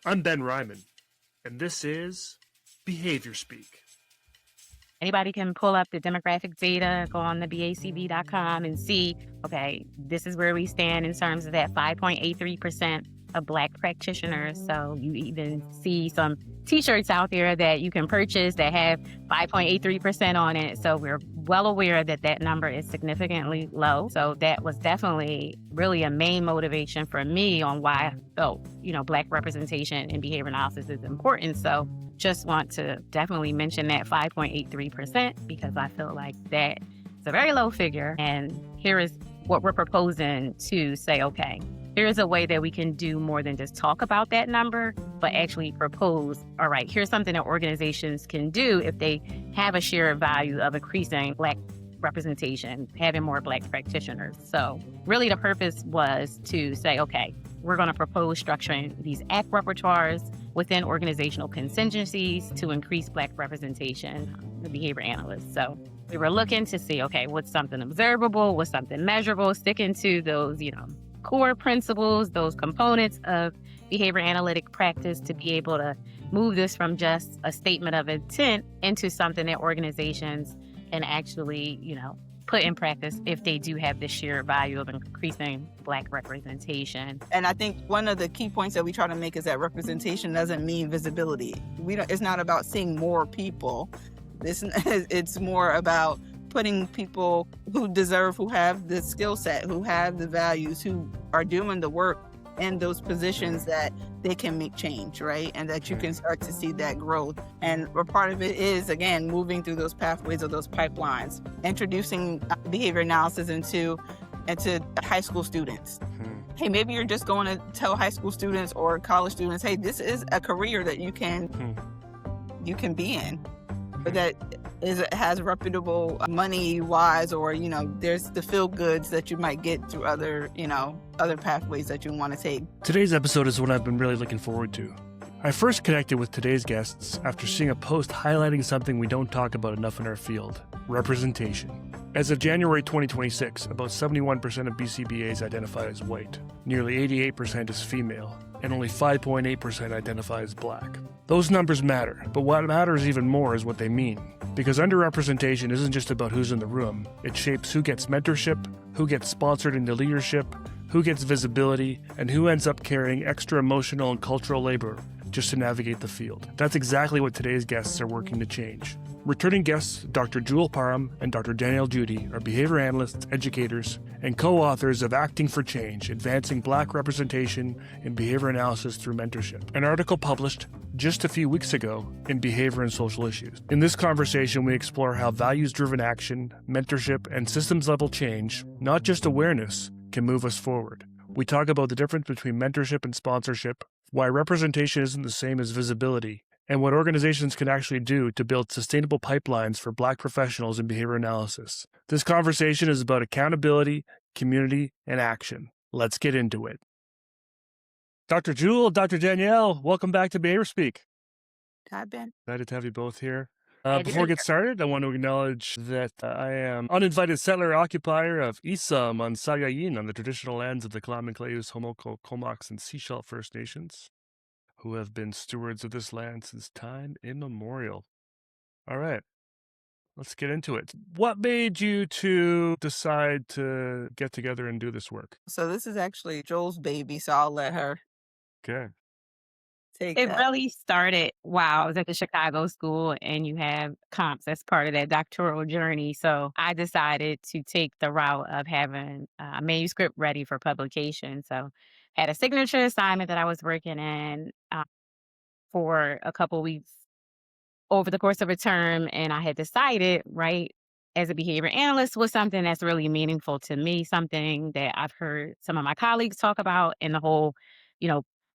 I'm Ben Ryman, and this is Behavior Speak. Anybody can pull up the demographic data, go on the BACB.com and see, okay, this is where we stand in terms of that 5.83% of Black practitioners. So you even see some T-shirts out there that you can purchase that have 5.83% on it. So we're well aware that that number is significantly low. So that was definitely really a main motivation for me on why I felt, Black representation in behavior analysis is important. So just want to definitely mention that 5.83% because I feel like that is a very low figure. And here is what we're proposing to say, okay, here's a way that we can do more than just talk about that number, but actually propose, all right, here's something that organizations can do if they have a shared value of increasing Black representation, having more Black practitioners. So really the purpose was to say, okay, we're going to propose structuring these ACT repertoires within organizational contingencies to increase Black representation, the behavior analysts. So we were looking to see, okay, what's something observable, what's something measurable, sticking to those, core principles, those components of behavior analytic practice to be able to move this from just a statement of intent into something that organizations can actually, put in practice if they do have this shared value of increasing Black representation. And I think one of the key points that we try to make is that representation doesn't mean visibility. It's not about seeing more people. It's more about putting people who deserve, who have the skill set, who have the values, who are doing the work in those positions that they can make change, right? And that you can start to see that growth. And a part of it is, again, moving through those pathways or those pipelines, introducing behavior analysis into high school students. Hey, maybe you're just going to tell high school students or college students, hey, this is a career that you can be in, but that has reputable money-wise, or, there's the feel goods that you might get through other pathways that you want to take. Today's episode is what I've been really looking forward to. I first connected with today's guests after seeing a post highlighting something we don't talk about enough in our field: representation. As of January 2026, about 71% of BCBAs identify as white, nearly 88% as female, and only 5.8% identify as Black. Those numbers matter, but what matters even more is what they mean. Because underrepresentation isn't just about who's in the room, it shapes who gets mentorship, who gets sponsored into leadership, who gets visibility, and who ends up carrying extra emotional and cultural labor just to navigate the field. That's exactly what today's guests are working to change. Returning guests Dr. Parham and Dr. Danielle Jeudy are behavior analysts, educators, and co-authors of Acting for Change, Advancing Black Representation in Behavior Analysis Through Mentorship, an article published just a few weeks ago in Behavior and Social Issues. In this conversation, we explore how values-driven action, mentorship, and systems-level change, not just awareness, can move us forward. We talk about the difference between mentorship and sponsorship, why representation isn't the same as visibility, and what organizations can actually do to build sustainable pipelines for Black professionals in behavior analysis. This conversation is about accountability, community, and action. Let's get into it. Dr. Jewel, Dr. Danielle, welcome back to Behavior Speak. Hi, Ben. Excited to have you both here. Before we get started, I want to acknowledge that I am uninvited settler occupier of Isam on Sagayin on the traditional lands of the Kalamin-Kleus, Homoko, Comox, and Sechelt First Nations, who have been stewards of this land since time immemorial. All right, let's get into it. What made you two decide to get together and do this work? So this is actually Joel's baby, so I'll let her Okay. take It that. really started while I was at the Chicago school, and you have comps as part of that doctoral journey. So I decided to take the route of having a manuscript ready for publication. So had a signature assignment that I was working in for a couple weeks over the course of a term, and I had decided, right, as a behavior analyst was something that's really meaningful to me, something that I've heard some of my colleagues talk about, and the whole,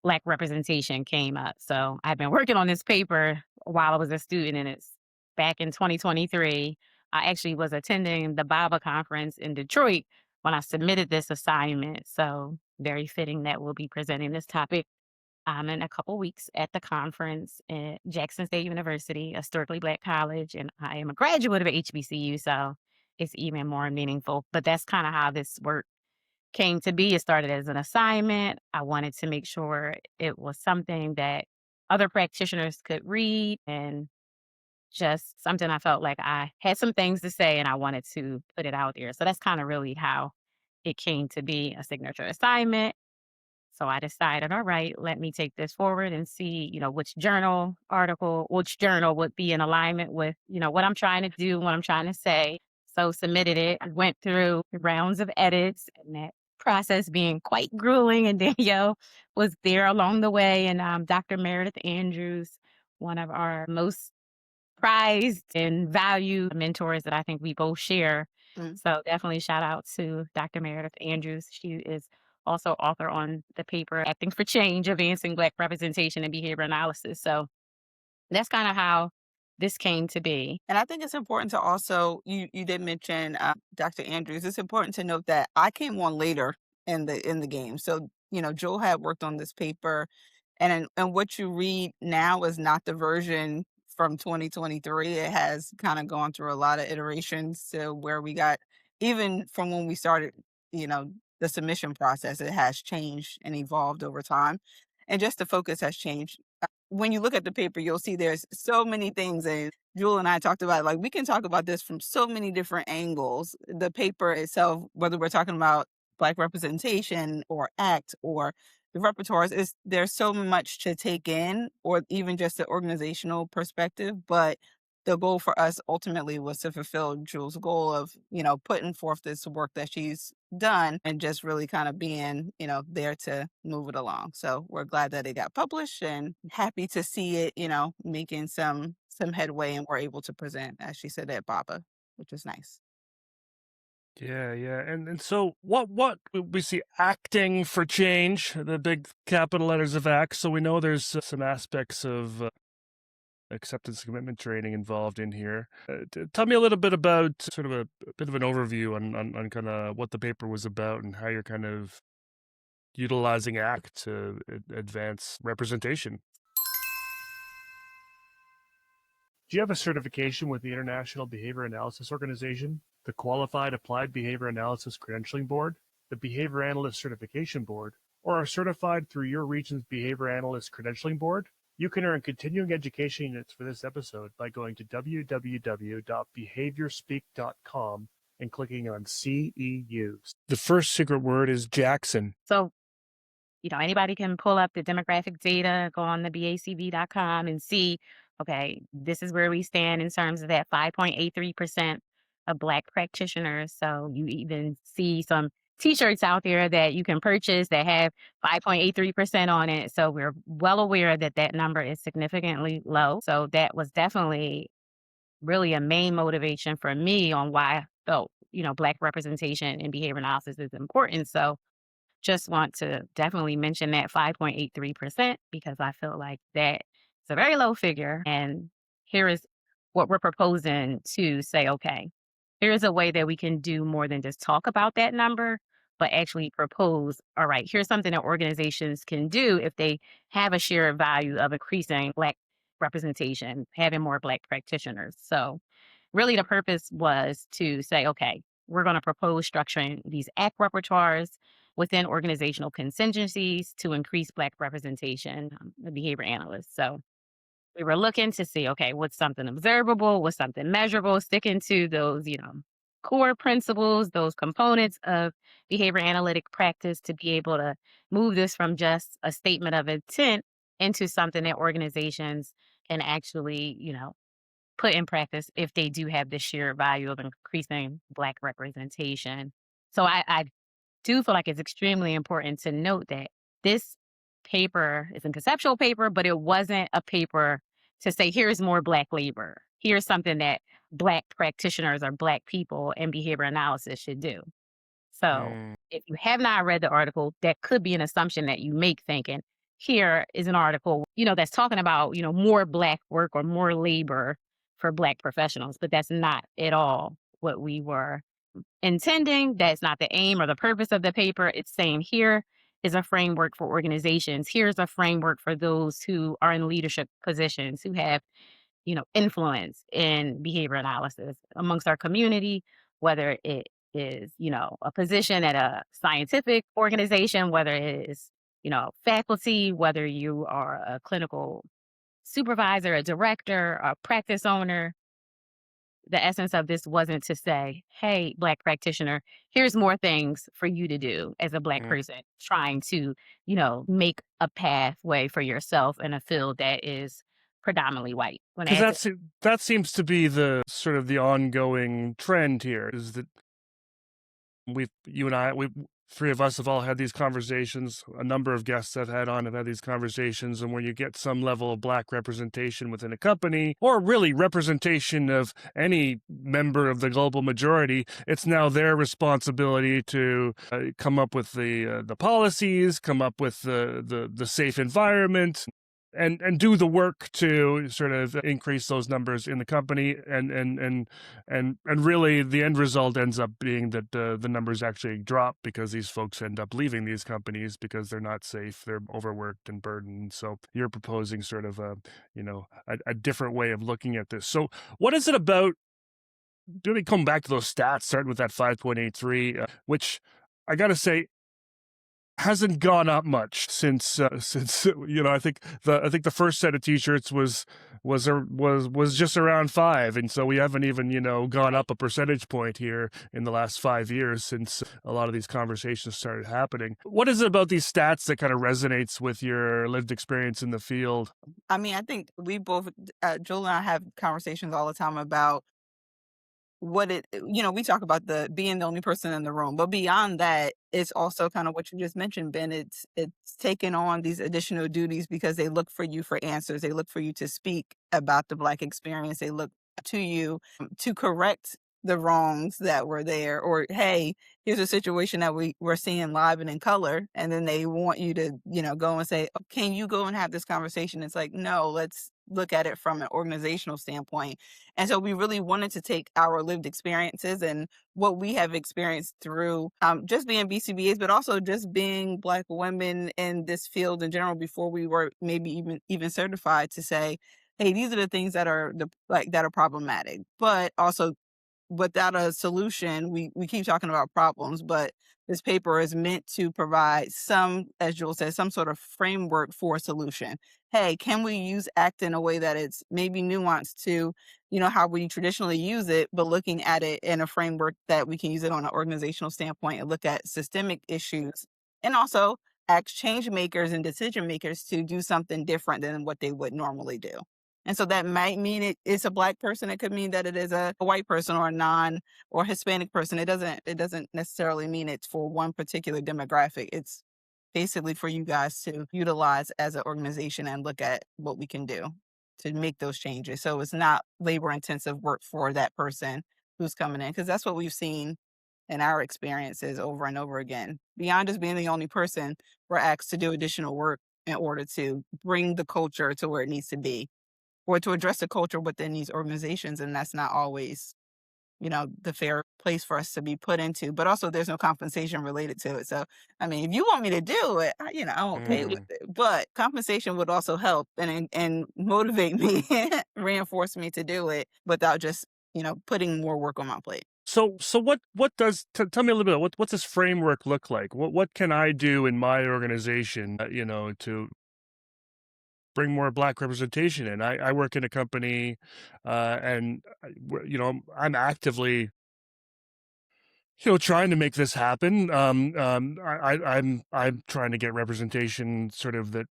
Black representation came up. So I've been working on this paper while I was a student, and it's back in 2023. I actually was attending the BABA conference in Detroit when I submitted this assignment. So very fitting that we'll be presenting this topic in a couple weeks at the conference at Jackson State University, a historically Black college, and I am a graduate of HBCU, so it's even more meaningful. But that's kind of how this work came to be, it started as an assignment. I wanted to make sure it was something that other practitioners could read and just something I felt like I had some things to say and I wanted to put it out there. So that's kind of really how it came to be a signature assignment. So I decided, all right, let me take this forward and see, which which journal would be in alignment with, what I'm trying to do, what I'm trying to say. So submitted it. I went through rounds of edits and that process being quite grueling. And Danielle was there along the way. And Dr. Meredith Andrews, one of our most prized and valued mentors that I think we both share. Mm. So definitely shout out to Dr. Meredith Andrews. She is also author on the paper Acting for Change, Advancing Black Representation in Behavior Analysis. So that's kind of how this came to be. And I think it's important to also, you did mention Dr. Andrews. It's important to note that I came on later in the game. So, Joel had worked on this paper, and what you read now is not the version from 2023. It has kind of gone through a lot of iterations to where we got, even from when we started, the submission process, it has changed and evolved over time. And just the focus has changed. When you look at the paper, you'll see there's so many things. And Jewel and I talked about, like, we can talk about this from so many different angles. The paper itself, whether we're talking about Black representation or ACT or the repertoires, there's so much to take in, or even just the organizational perspective. But the goal for us ultimately was to fulfill Jewel's goal of, putting forth this work that she's done and just really kind of being, there to move it along. So we're glad that it got published and happy to see it, making some headway, and we're able to present, as she said, at BABA, which is nice. Yeah, yeah. And so what we see acting for change, the big capital letters of ACT. So we know there's some aspects of acceptance commitment training involved in here. Tell me a little bit about sort of a bit of an overview on kind of what the paper was about and how you're kind of utilizing ACT to advance representation. Do you have a certification with the International Behavior Analysis Organization, the Qualified Applied Behavior Analysis Credentialing Board, the Behavior Analyst Certification Board, or are certified through your region's Behavior Analyst Credentialing Board? You can earn continuing education units for this episode by going to www.behaviorspeak.com and clicking on CEUs. The first secret word is Jackson. So, anybody can pull up the demographic data, go on the BACB.com and see, okay, this is where we stand in terms of that 5.83% of Black practitioners. So you even see some T-shirts out there that you can purchase that have 5.83% on it. So we're well aware that that number is significantly low. So that was definitely really a main motivation for me on why I felt, Black representation in behavior analysis is important. So just want to definitely mention that 5.83% because I feel like that is a very low figure. And here is what we're proposing to say, okay, here is a way that we can do more than just talk about that number, but actually propose, all right, here's something that organizations can do if they have a shared value of increasing Black representation, having more Black practitioners. So really the purpose was to say, okay, we're going to propose structuring these ACT repertoires within organizational contingencies to increase Black representation of behavior analysts. So we were looking to see, okay, what's something observable, what's something measurable, sticking to those, core principles, those components of behavior analytic practice to be able to move this from just a statement of intent into something that organizations can actually, put in practice if they do have this shared value of increasing Black representation. So I do feel like it's extremely important to note that this paper is a conceptual paper, but it wasn't a paper to say, here's more Black labor. Here's something that Black practitioners or Black people in behavior analysis should do. So if you have not read the article, that could be an assumption that you make thinking, here is an article, that's talking about, more Black work or more labor for Black professionals, but that's not at all what we were intending. That's not the aim or the purpose of the paper. It's saying here is a framework for organizations. Here's a framework for those who are in leadership positions, who have, influence in behavior analysis amongst our community, whether it is, a position at a scientific organization, whether it is, faculty, whether you are a clinical supervisor, a director, a practice owner. The essence of this wasn't to say, hey, Black practitioner, here's more things for you to do as a Black person trying to, make a pathway for yourself in a field that is predominantly white. Because that seems to be the sort of the ongoing trend here, is that you and I, three of us have all had these conversations. A number of guests I've had on have had these conversations, and where you get some level of Black representation within a company, or really representation of any member of the global majority, it's now their responsibility to come up with the policies, come up with the safe environment, and do the work to sort of increase those numbers in the company, and really the end result ends up being that the numbers actually drop because these folks end up leaving these companies because they're not safe, they're overworked and burdened. So you're proposing sort of a different way of looking at this. So what is it about? Do we come back to those stats, starting with that 5.83, which I got to say, hasn't gone up much since I think the first set of t-shirts was just around 5, and so we haven't even gone up a percentage point here in the last 5 years since a lot of these conversations started happening. What is it about these stats that kind of resonates with your lived experience in the field? I mean, I think we both, Joel and I, have conversations all the time about we talk about the being the only person in the room, but beyond that, it's also kind of what you just mentioned, Ben. It's taking on these additional duties because they look for you for answers. They look for you to speak about the Black experience. They look to you to correct the wrongs that were there, or, hey, here's a situation that we're seeing live and in color. And then they want you to, go and say, oh, can you go and have this conversation? It's like, no, let's look at it from an organizational standpoint. And so we really wanted to take our lived experiences and what we have experienced through just being BCBAs, but also just being Black women in this field in general before we were maybe even certified, to say, hey, these are the things that are that are problematic. But also, without a solution, we keep talking about problems, but this paper is meant to provide some, as Joel said, some sort of framework for a solution. Hey, can we use ACT in a way that it's maybe nuanced to, how we traditionally use it, but looking at it in a framework that we can use it on an organizational standpoint and look at systemic issues, and also ask change makers and decision makers to do something different than what they would normally do. And so that might mean it's a Black person. It could mean that it is a white person or a non or Hispanic person. It doesn't necessarily mean it's for one particular demographic. It's basically for you guys to utilize as an organization and look at what we can do to make those changes. So it's not labor intensive work for that person who's coming in, because that's what we've seen in our experiences over and over again. Beyond just being the only person, we're asked to do additional work in order to bring the culture to where it needs to be, or to address the culture within these organizations. And that's not always, the fair place for us to be put into. But also, there's no compensation related to it. So, I mean, if you want me to do it, I'm okay with it. But compensation would also help and motivate me, reinforce me to do it without just, putting more work on my plate. So what does, tell me a little bit, what's this framework look like? What can I do in my organization, to bring more Black representation in? I work in a company, and I'm actively, trying to make this happen. I'm trying to get representation sort of that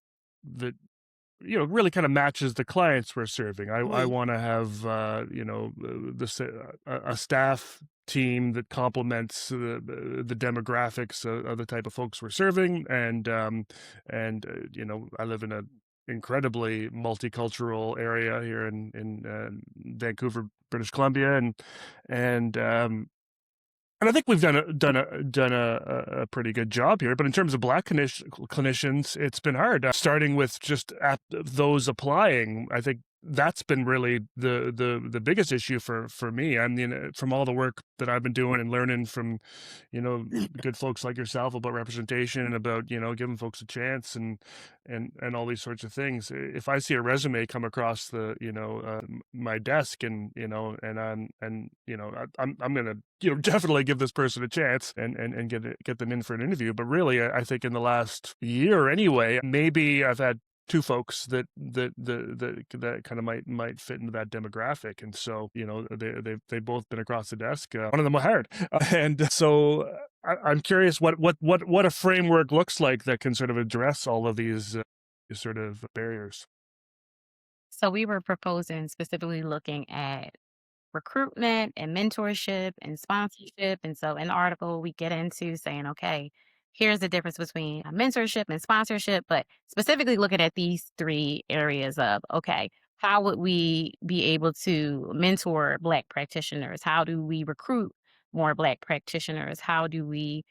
really kind of matches the clients we're serving. I want to have a staff team that complements the demographics of the type of folks we're serving, and I live in a incredibly multicultural area here in Vancouver, British Columbia, and I think we've done a pretty good job here. But in terms of Black clinicians, it's been hard. Starting with just those applying, I think that's been really the biggest issue for me. I mean, from all the work that I've been doing and learning from, good folks like yourself about representation and about, giving folks a chance and all these sorts of things. If I see a resume come across my desk I'm gonna definitely give this person a chance and get them in for an interview. But really, I think in the last year anyway, maybe I've had two folks that kind of might fit into that demographic, and so they've both been across the desk. One of them was hired, and so I'm curious what a framework looks like that can sort of address all of these sort of barriers. So we were proposing specifically looking at recruitment and mentorship and sponsorship. And so in the article, we get into saying, okay, here's the difference between a mentorship and sponsorship, but specifically looking at these three areas of, okay, how would we be able to mentor Black practitioners? How do we recruit more Black practitioners? How do we,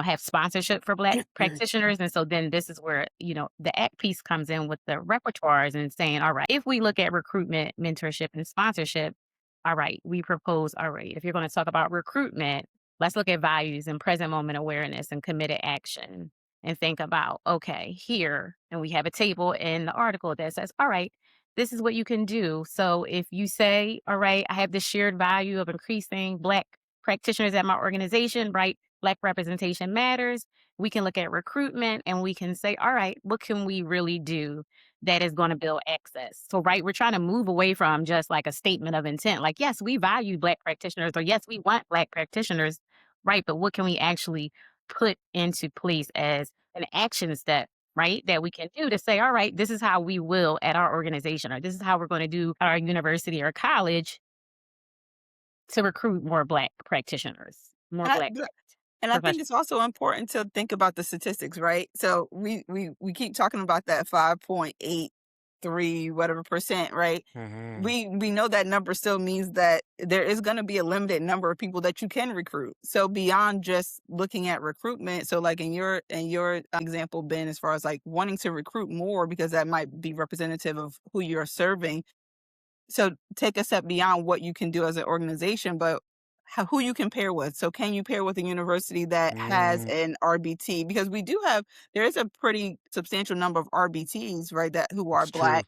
have sponsorship for Black practitioners? And so then this is where, the ACT piece comes in with the repertoires and saying, all right, if we look at recruitment, mentorship, and sponsorship, all right, we propose, all right, if you're going to talk about recruitment, let's look at values and present moment awareness and committed action and think about, okay, here, and we have a table in the article that says, all right, this is what you can do. So if you say, all right, I have this shared value of increasing Black practitioners at my organization, right? Black representation matters. We can look at recruitment and we can say, all right, what can we really do that is going to build access? So, right, we're trying to move away from just like a statement of intent, like, yes, we value Black practitioners, or yes, we want Black practitioners, right? But what can we actually put into place as an action step, right, that we can do to say, all right, this is how we will at our organization, or this is how we're going to do at our university or college to recruit more Black practitioners, more And I, Black and I think professionals. it's also important to think about the statistics, right? So we keep talking about that 5.83 whatever percent, right? Mm-hmm. We know that number still means that there is going to be a limited number of people that you can recruit. So beyond just looking at recruitment, so like in your example, Ben, as far as like wanting to recruit more because that might be representative of who you're serving. So take a step beyond what you can do as an organization, but who you can pair with. So can you pair with a university that has Mm, an RBT? Because there is a pretty substantial number of RBTs, right, that who are it's true. Black,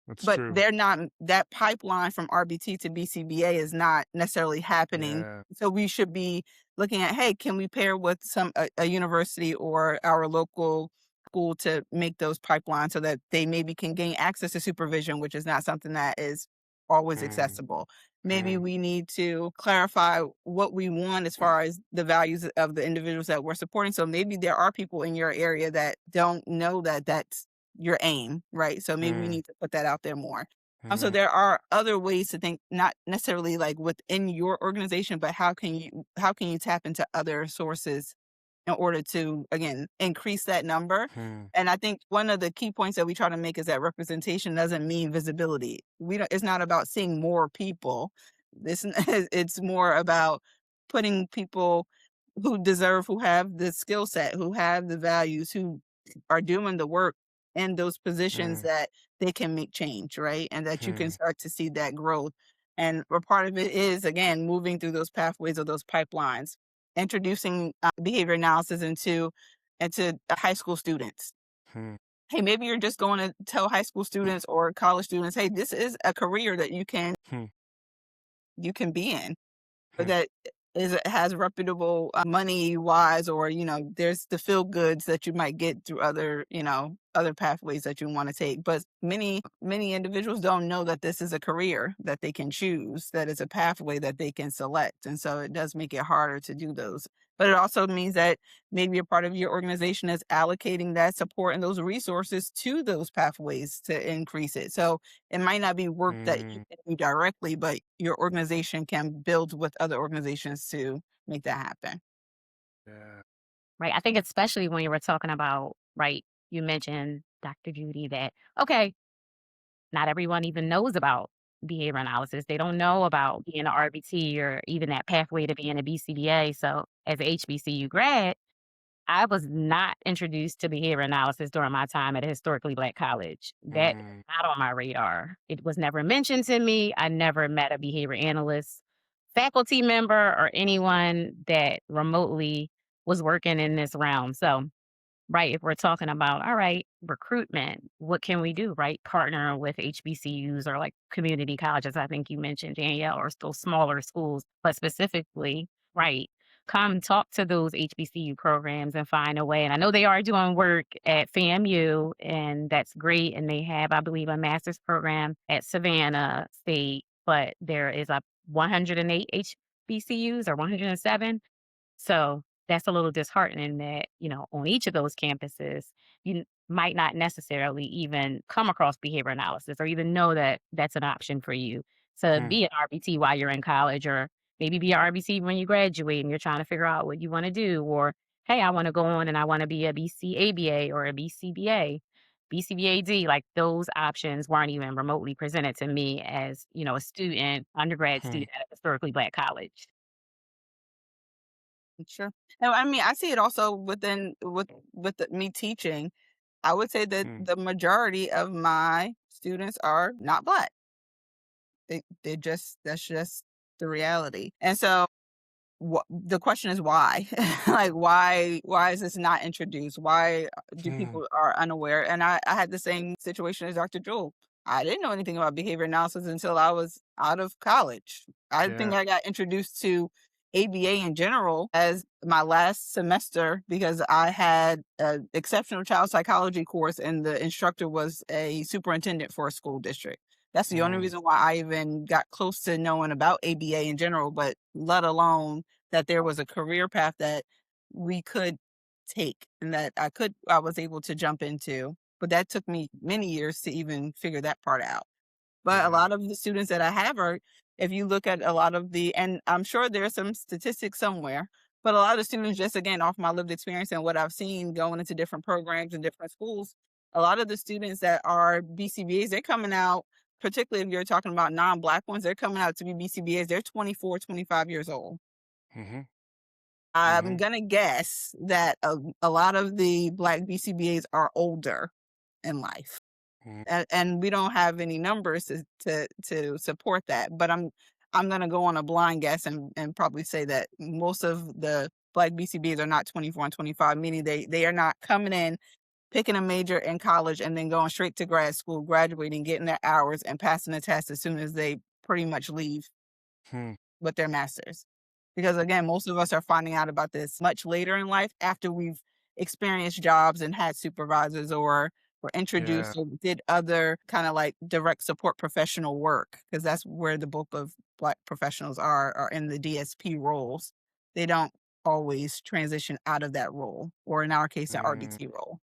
That's but true. they're not, that pipeline from RBT to BCBA is not necessarily happening. Yeah. So we should be looking at, hey, can we pair with a university or our local school to make those pipelines so that they maybe can gain access to supervision, which is not something that is always Mm, accessible. Maybe mm, we need to clarify what we want as far as the values of the individuals that we're supporting. So maybe there are people in your area that don't know that that's your aim, right? So maybe we mm, need to put that out there more. So mm, there are other ways to think, not necessarily like within your organization, but how can you tap into other sources in order to, again, increase that number. mm, And I think one of the key points that we try to make is that representation doesn't mean visibility. It's not about seeing more people. This it's more about putting people who deserve, who have the skill set, who have the values, who are doing the work in those positions mm, that they can make change, right? And that you can mm, start to see that growth. And a part of it is, again, moving through those pathways or those pipelines, introducing behavior analysis into high school students. mm, Hey, maybe you're just going to tell high school students or college students, hey, this is a career that mm, you can be in, but mm, that has reputable money wise, or there's the feel goods that you might get through other pathways that you want to take. But many individuals don't know that this is a career that they can choose, that is a pathway that they can select, and so it does make it harder to do those. But it also means that maybe a part of your organization is allocating that support and those resources to those pathways to increase it. So it might not be work that you mm, can do directly, but your organization can build with other organizations to make that happen. yeah. Right. I think especially when you were talking about, right, you mentioned Dr. Judy that, okay, not everyone even knows about behavior analysis. They don't know about being an RBT or even that pathway to being a BCBA. So as a HBCU grad, I was not introduced to behavior analysis during my time at a historically Black college. That is not on my radar. It was never mentioned to me. I never met a behavior analyst, faculty member, or anyone that remotely was working in this realm. So, right, if we're talking about, all right, recruitment, what can we do, right? Partner with HBCUs or like community colleges, I think you mentioned, Danielle, or still smaller schools, but specifically, right, come talk to those HBCU programs and find a way. And I know they are doing work at FAMU, and that's great. And they have, I believe, a master's program at Savannah State, but there is a 108 HBCUs or 107. So that's a little disheartening that, on each of those campuses, you might not necessarily even come across behavior analysis or even know that that's an option for you to be an RBT while you're in college, or maybe be an RBT when you graduate and you're trying to figure out what you want to do. Or, hey, I want to go on and I want to be a BCABA or a BCBA, BCBAD. Like those options weren't even remotely presented to me as, a student, undergrad Hmm. student at a historically Black college. Sure. No, I mean, I see it also me teaching. I would say that the majority of my students are not Black. That's just the reality. And so the question is why? Like why is this not introduced? Why do people are unaware? And I had the same situation as Dr. Jewel. I didn't know anything about behavior analysis until I was out of college. I think Yeah. I got introduced to ABA in general as my last semester because I had an exceptional child psychology course and the instructor was a superintendent for a school district. That's the only reason why I even got close to knowing about ABA in general, but let alone that there was a career path that we could take and that I was able to jump into. But that took me many years to even figure that part out. But a lot of the students that I have are, if you look at a lot of and I'm sure there's some statistics somewhere, but a lot of the students, just again, off my lived experience and what I've seen going into different programs and different schools, a lot of the students that are BCBAs, they're coming out, particularly if you're talking about non-Black ones, they're coming out to be BCBAs. They're 24, 25 years old. I'm going to guess that a lot of the Black BCBAs are older in life. And we don't have any numbers to support that. But I'm going to go on a blind guess and probably say that most of the Black BCBAs are not 24 and 25, meaning they are not coming in, picking a major in college, and then going straight to grad school, graduating, getting their hours, and passing the test as soon as they pretty much leave with their master's. Because again, most of us are finding out about this much later in life after we've experienced jobs and had supervisors or were introduced or did other kind of like direct support professional work, because that's where the bulk of Black professionals are in the DSP roles. They don't always transition out of that role, or in our case, the RBT role.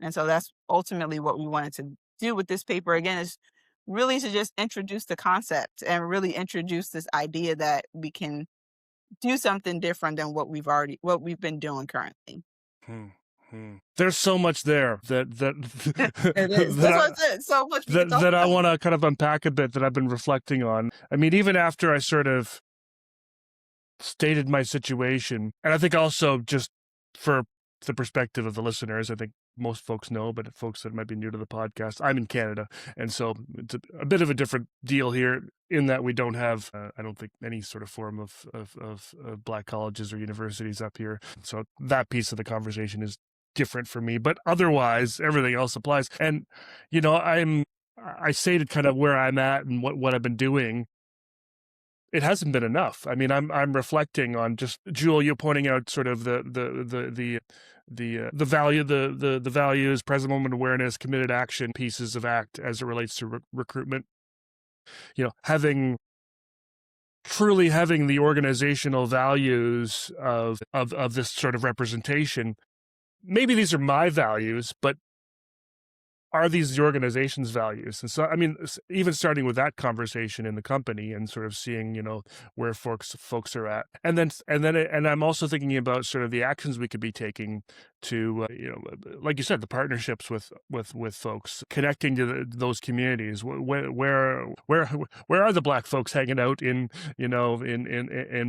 And so that's ultimately what we wanted to do with this paper, again, is really to just introduce the concept and really introduce this idea that we can do something different than what we've been doing currently. There's so much there that It is. That's what I said. So much that I want to kind of unpack a bit that I've been reflecting on. I mean, even after I sort of stated my situation, and I think also just for the perspective of the listeners, I think most folks know, but folks that might be new to the podcast, I'm in Canada. And so it's a bit of a different deal here in that we don't have, I don't think, any sort of form of Black colleges or universities up here. So that piece of the conversation is different for me, but otherwise everything else applies. And, I stated kind of where I'm at and what I've been doing. It hasn't been enough. I mean, I'm reflecting on just, Jewel, you pointing out sort of the value, the values, present moment awareness, committed action pieces of ACT as it relates to recruitment. Truly having the organizational values of this sort of representation. Maybe these are my values, but are these the organization's values? And so, I mean, even starting with that conversation in the company and sort of seeing, where folks are at, and I'm also thinking about sort of the actions we could be taking to, like you said, the partnerships with folks, connecting to those communities. Where are the Black folks hanging out in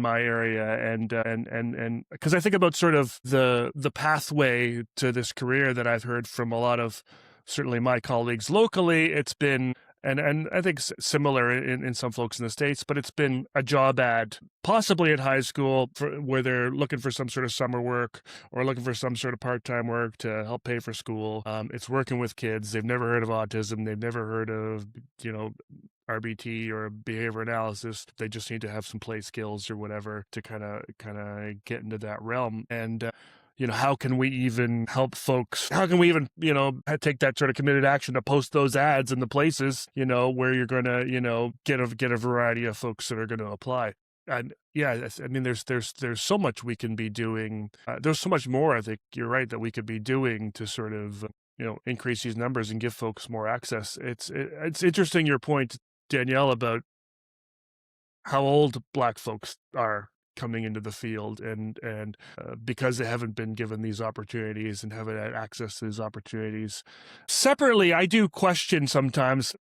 my area, and because I think about sort of the pathway to this career that I've heard from a lot of certainly my colleagues locally. It's been, and I think similar in some folks in the States, but it's been a job ad, possibly at high school, where they're looking for some sort of summer work or looking for some sort of part-time work to help pay for school. It's working with kids. They've never heard of autism. They've never heard of, RBT or behavior analysis. They just need to have some play skills or whatever to kind of get into that realm. And how can we even help folks? How can we even, take that sort of committed action to post those ads in the places, where you're going to, get a variety of folks that are going to apply. And yeah, I mean, there's so much we can be doing. There's so much more, I think you're right, that we could be doing to sort of, increase these numbers and give folks more access. It's interesting, your point, Danielle, about how old Black folks are coming into the field, and because they haven't been given these opportunities and haven't had access to these opportunities. Separately, I do question sometimes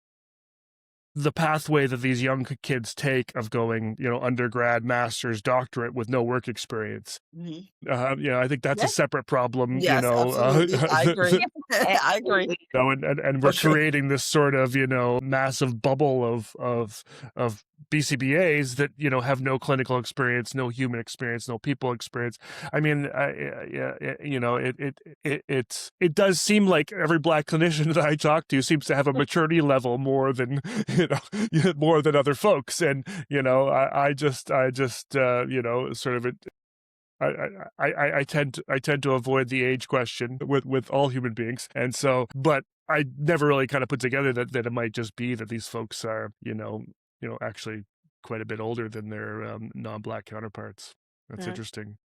the pathway that these young kids take of going, undergrad, master's, doctorate with no work experience. Mm-hmm. I think that's a separate problem. Yes, absolutely. I agree. I agree. And we're creating this sort of, massive bubble of BCBAs that, have no clinical experience, no human experience, no people experience. I mean, it does seem like every Black clinician that I talk to seems to have a maturity level more than, more than other folks. And, I just sort of I tend to avoid the age question with all human beings. And so, but I never really kind of put together that it might just be that these folks are, actually quite a bit older than their non-Black counterparts. That's interesting.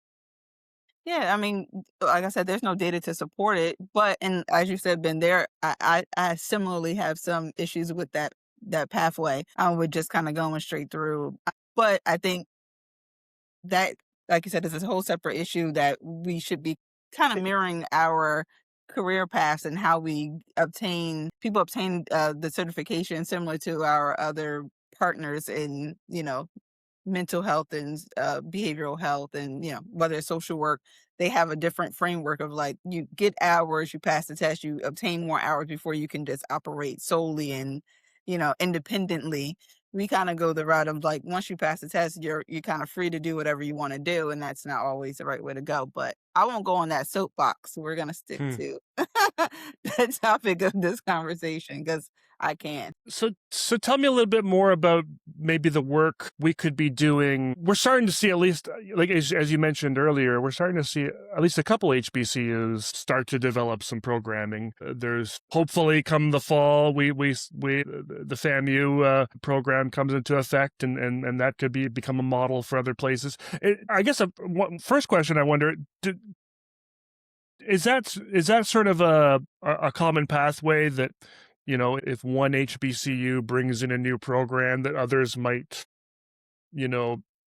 Yeah, I mean, like I said, there's no data to support it. But, and as you said, Ben, I similarly have some issues with that pathway. With just kind of going straight through. But I think that, like you said, is a whole separate issue that we should be kind of mirroring our career paths and how people obtain the certification similar to our other partners in, mental health and behavioral health, and whether it's social work. They have a different framework of, like, you get hours, you pass the test, you obtain more hours before you can just operate solely and independently. We kind of go the route of, like, once you pass the test, you're kind of free to do whatever you want to do, and that's not always the right way to go. But I won't go on that soapbox. We're gonna stick to the topic of this conversation because I can. So tell me a little bit more about maybe the work we could be doing. We're starting to see, at least, like as you mentioned earlier, we're starting to see at least a couple HBCUs start to develop some programming. There's hopefully, come the fall, the FAMU program comes into effect, and that could become a model for other places. I guess first question I wonder, is that sort of a common pathway that, if one HBCU brings in a new program, that others might,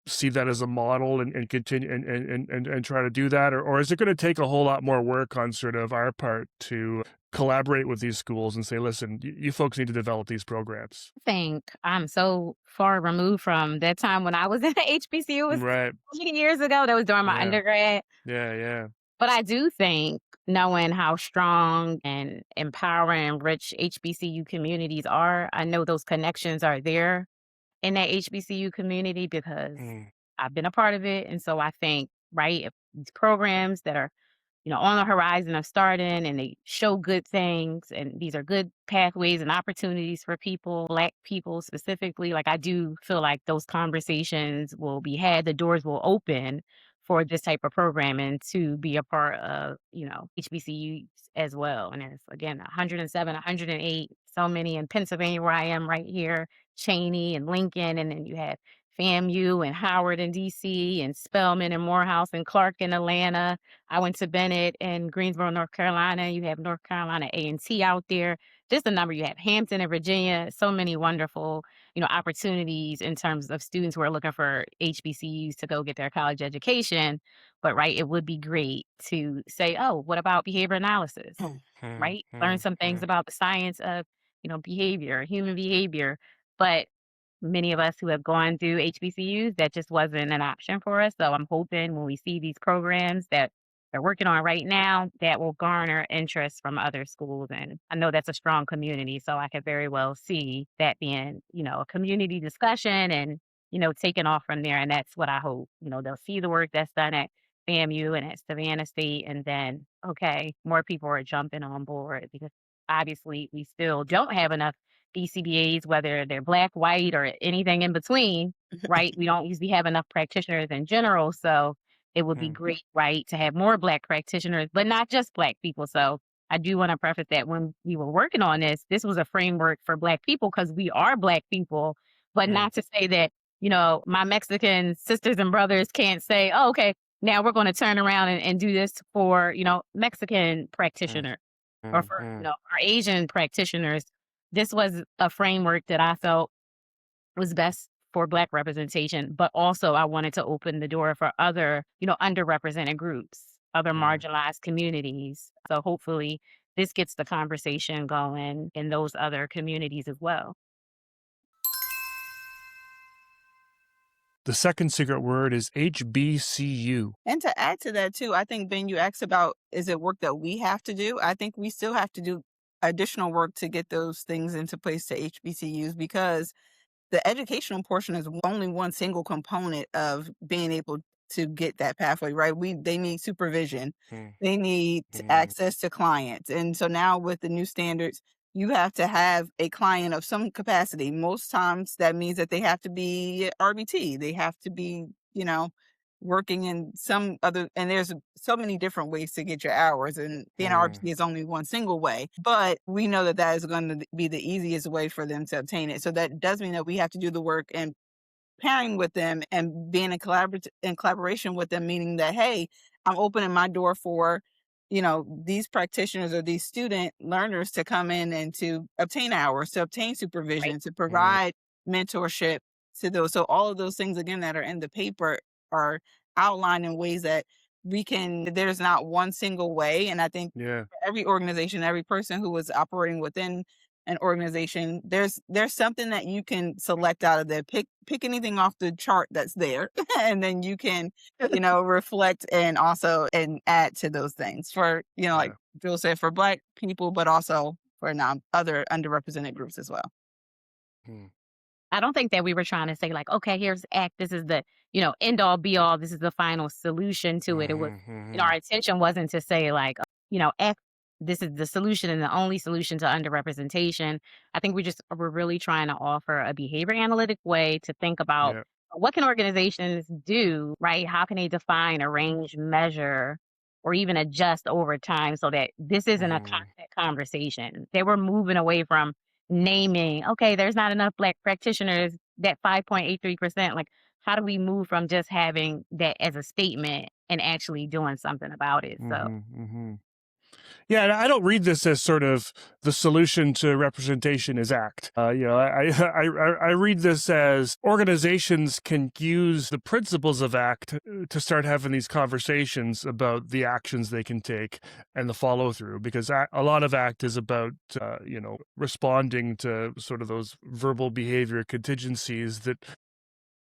see that as a model and continue and try to do that? Or is it going to take a whole lot more work on sort of our part to collaborate with these schools and say, listen, you folks need to develop these programs? I think I'm so far removed from that time when I was in the HBCU. It was Right. 20 years ago. That was during my undergrad. Yeah. But I do think, knowing how strong and empowering and rich HBCU communities are, I know those connections are there in that HBCU community because I've been a part of it. And so I think, right, if these programs that are, on the horizon of starting, and they show good things, and these are good pathways and opportunities for people, Black people specifically, like, I do feel like those conversations will be had, the doors will open for this type of programming to be a part of, HBCUs as well. And it's, again, 107, 108, so many in Pennsylvania, where I am right here, Cheney and Lincoln, and then you have FAMU and Howard in DC, and Spelman and Morehouse and Clark in Atlanta. I went to Bennett in Greensboro, North Carolina. You have North Carolina A&T out there. just the number you have. Hampton and Virginia, so many wonderful, opportunities in terms of students who are looking for HBCUs to go get their college education. But right, it would be great to say, oh, what about behavior analysis? Right? Learn some things about the science of, behavior, human behavior. But many of us who have gone through HBCUs, that just wasn't an option for us. So I'm hoping when we see these programs that they're working on right now, that will garner interest from other schools. And I know that's a strong community. So I could very well see that being, a community discussion and, taking off from there. And that's what I hope. They'll see the work that's done at FAMU and at Savannah State. And then, okay, more people are jumping on board because obviously we still don't have enough BCBAs, whether they're black, white, or anything in between, right? We don't usually have enough practitioners in general. So it would be great, right, to have more black practitioners, but not just black people. So I do want to preface that when we were working on this was a framework for black people because we are black people, but not to say that, my Mexican sisters and brothers can't say, oh, okay, now we're going to turn around and do this for, Mexican practitioners or for, our Asian practitioners. This was a framework that I felt was best for Black representation, but also I wanted to open the door for other, underrepresented groups, other marginalized communities. So hopefully this gets the conversation going in those other communities as well. The second secret word is HBCU. And to add to that too, I think, Ben, you asked about, is it work that we have to do? I think we still have to do additional work to get those things into place to HBCUs because the educational portion is only one single component of being able to get that pathway, right? They need supervision. They need access to clients. And so now with the new standards, you have to have a client of some capacity. Most times that means that they have to be RBT. They have to be, working in some other, and there's so many different ways to get your hours, and being RBT is only one single way, but we know that that is going to be the easiest way for them to obtain it. So that does mean that we have to do the work and pairing with them and being in collaboration with them, meaning that, hey, I'm opening my door for, these practitioners or these student learners to come in and to obtain hours, to obtain supervision, to provide mentorship to those. So all of those things, again, that are in the paper are outlined in ways that there's not one single way. And I think for every organization, every person who is operating within an organization, there's something that you can select out of there. Pick anything off the chart that's there, and then you can, reflect and add to those things for, like Bill said, for Black people, but also for other underrepresented groups as well. I don't think that we were trying to say like, okay, here's ACT. This is the, end all be all. This is the final solution to it. It was, our intention wasn't to say like, ACT, this is the solution and the only solution to underrepresentation. I think we're really trying to offer a behavior analytic way to think about what can organizations do, right? How can they define, arrange, measure, or even adjust over time so that this isn't a constant conversation. They were moving away from naming, okay, there's not enough Black practitioners, that 5.83%. Like, how do we move from just having that as a statement and actually doing something about it? So. Yeah, and I don't read this as sort of the solution to representation is ACT. I read this as organizations can use the principles of ACT to start having these conversations about the actions they can take and the follow through, because a lot of ACT is about, responding to sort of those verbal behavior contingencies that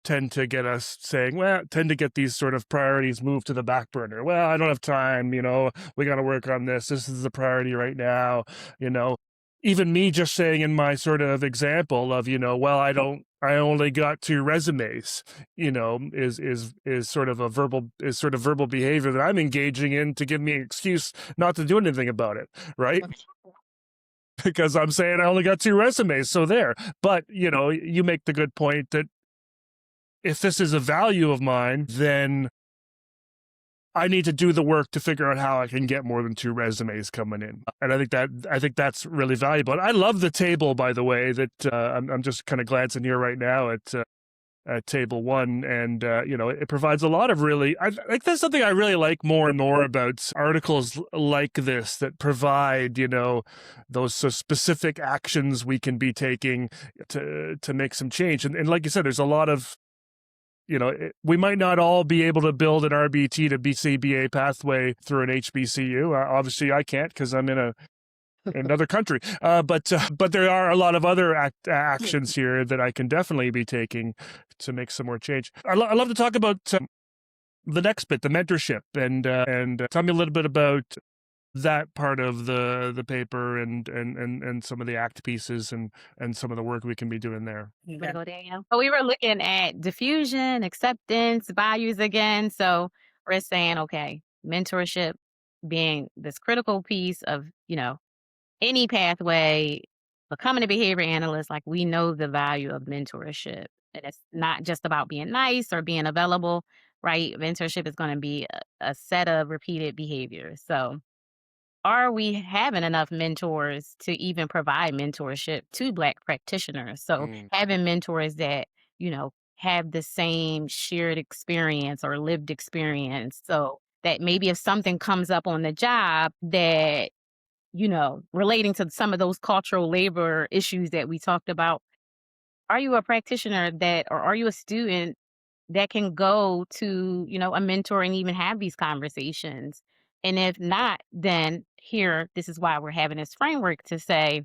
tend to get us saying, tend to get these sort of priorities moved to the back burner. Well, I don't have time, we got to work on this. This is the priority right now, Even me just saying in my sort of example of, I only got 2 resumes, is sort of verbal behavior that I'm engaging in to give me an excuse not to do anything about it, right? Because I'm saying I only got 2 resumes, so there. But, you make the good point that if this is a value of mine, then I need to do the work to figure out how I can get more than 2 resumes coming in. And I think that's really valuable. And I love the table, by the way, that I'm just kind of glancing here right now at table one, and it provides a lot of really. I think that's something I really like more and more about articles like this that provide those specific actions we can be taking to make some change. And like you said, there's a lot of we might not all be able to build an RBT to BCBA pathway through an HBCU. Obviously, I can't because I'm in another country. But there are a lot of other actions here that I can definitely be taking to make some more change. I love to talk about the next bit, the mentorship, and tell me a little bit about that part of the paper and some of the ACT pieces and some of the work we can be doing there. You want to go, Danielle? So we were looking at diffusion, acceptance, values again. So we're saying, okay, mentorship being this critical piece of, any pathway, becoming a behavior analyst, like we know the value of mentorship. And it's not just about being nice or being available, right? Mentorship is going to be a set of repeated behaviors. So are we having enough mentors to even provide mentorship to Black practitioners? So having mentors that, have the same shared experience or lived experience. So that maybe if something comes up on the job that, relating to some of those cultural labor issues that we talked about, are you a practitioner or are you a student that can go to, a mentor and even have these conversations? And if not, then this is why we're having this framework to say,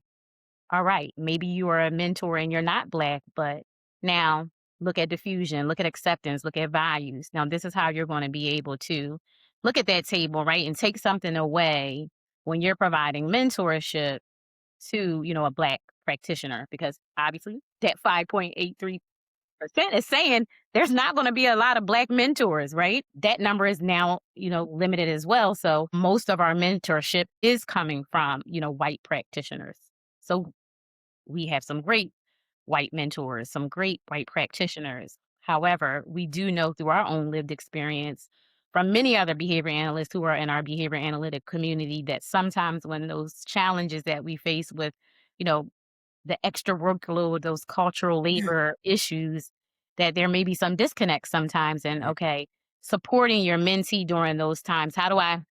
all right, maybe you are a mentor and you're not Black, but now look at diffusion, look at acceptance, look at values. Now, this is how you're going to be able to look at that table, right? And take something away when you're providing mentorship to, a Black practitioner, because obviously that 5.83% is saying there's not going to be a lot of Black mentors, right? That number is now, limited as well. So most of our mentorship is coming from, white practitioners. So we have some great white mentors, some great white practitioners. However, we do know through our own lived experience from many other behavior analysts who are in our behavior analytic community that sometimes when those challenges that we face with, the extra workload, those cultural labor issues, that there may be some disconnect sometimes. And okay, supporting your mentee during those times. How do I,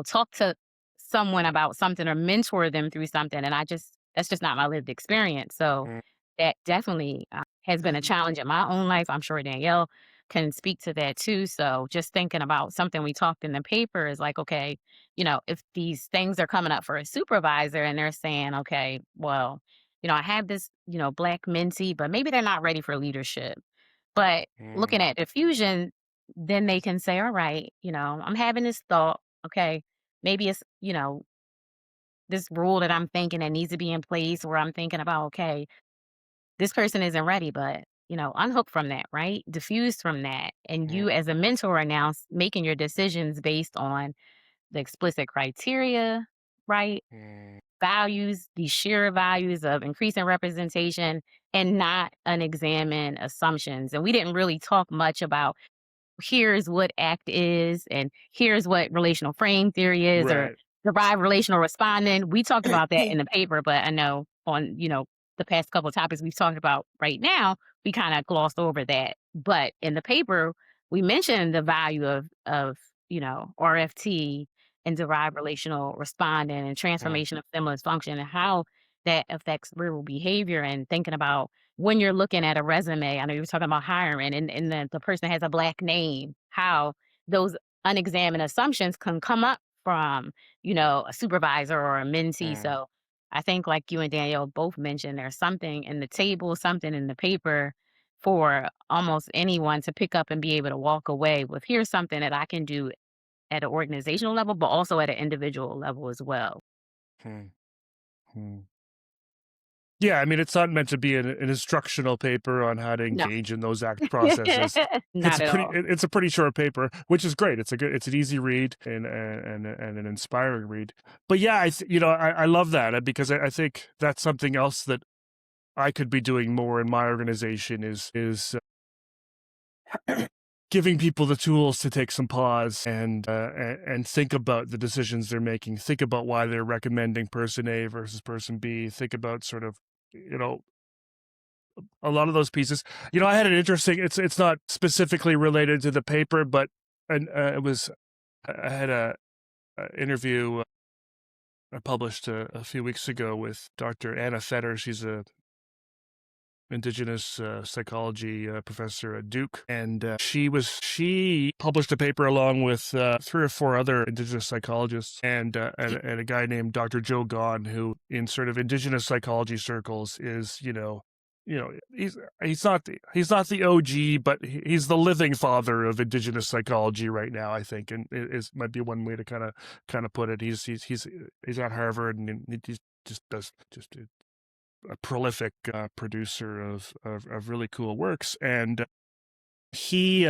talk to someone about something or mentor them through something? And that's just not my lived experience. So that definitely has been a challenge in my own life. I'm sure Danielle can speak to that too. So just thinking about something we talked in the paper is like, okay, if these things are coming up for a supervisor and they're saying, okay, well, I have this, Black mentee, but maybe they're not ready for leadership. But looking at diffusion, then they can say, all right, I'm having this thought. Okay, maybe it's, this rule that I'm thinking that needs to be in place where I'm thinking about, okay, this person isn't ready, but, unhook from that, right? Diffuse from that. And you as a mentor are now making your decisions based on the explicit criteria, right? Values, these shared values of increasing representation and not unexamined assumptions. And we didn't really talk much about here's what ACT is and here's what relational frame theory is or derived relational responding. We talked about that in the paper, but I know on, the past couple of topics we've talked about right now, we kind of glossed over that. But in the paper, we mentioned the value of RFT and derived relational responding and transformation of stimulus function and how that affects real behavior and thinking about when you're looking at a resume. I know you were talking about hiring and the person has a Black name, how those unexamined assumptions can come up from, a supervisor or a mentee. So I think like you and Danielle both mentioned, there's something in the table, something in the paper for almost anyone to pick up and be able to walk away with, here's something that I can do at an organizational level, but also at an individual level as well. Yeah, I mean, it's not meant to be an instructional paper on how to No. engage in those ACT processes. Not at all. It's a pretty short paper, which is great. It's an easy read and an inspiring read. But yeah, I love that because I think that's something else that I could be doing more in my organization is giving people the tools to take some pause and think about the decisions they're making. Think about why they're recommending person A versus person B. Think about sort of, a lot of those pieces. I had an interesting. It's not specifically related to the paper, but it was. I had a interview I published a few weeks ago with Dr. Anna Fetter. She's a Indigenous psychology professor at Duke, and she published a paper along with 3 or 4 other Indigenous psychologists and a guy named Dr. Joe Gahn, who in sort of Indigenous psychology circles is he's not the OG, but he's the living father of Indigenous psychology right now, I think, and it might be one way to kind of put it. He's at Harvard, and he just does a prolific producer of really cool works, and he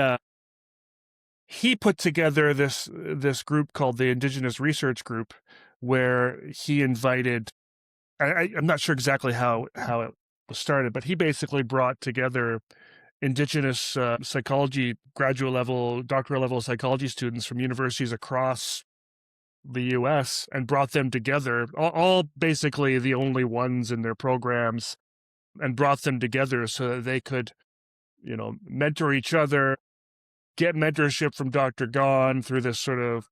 put together this group called the Indigenous Research Group, where he invited. I'm not sure exactly how it was started, but he basically brought together Indigenous psychology graduate level, doctoral level psychology students from universities across the U.S. and brought them together, all basically the only ones in their programs, and brought them together so that they could, mentor each other, get mentorship from Dr. Gahn through this sort of,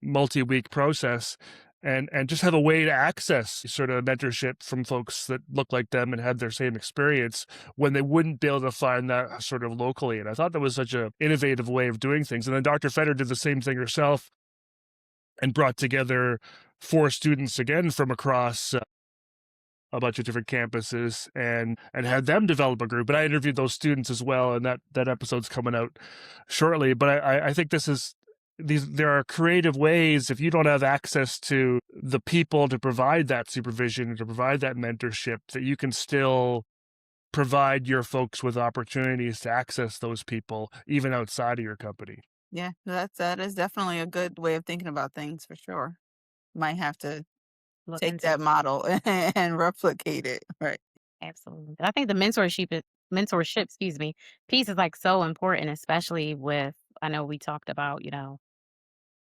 multi-week process, and just have a way to access sort of mentorship from folks that look like them and had their same experience when they wouldn't be able to find that sort of locally. And I thought that was such an innovative way of doing things. And then Dr. Fetter did the same thing herself and brought together 4 students again from across a bunch of different campuses and had them develop a group. And I interviewed those students as well, and that episode's coming out shortly. But I think there are creative ways, if you don't have access to the people to provide that supervision, to provide that mentorship, that you can still provide your folks with opportunities to access those people even outside of your company. Yeah, that is definitely a good way of thinking about things for sure. Might have to Look take into that model and replicate it. Right. absolutely. I think the mentorship, excuse me, piece is like so important, especially with, I know we talked about,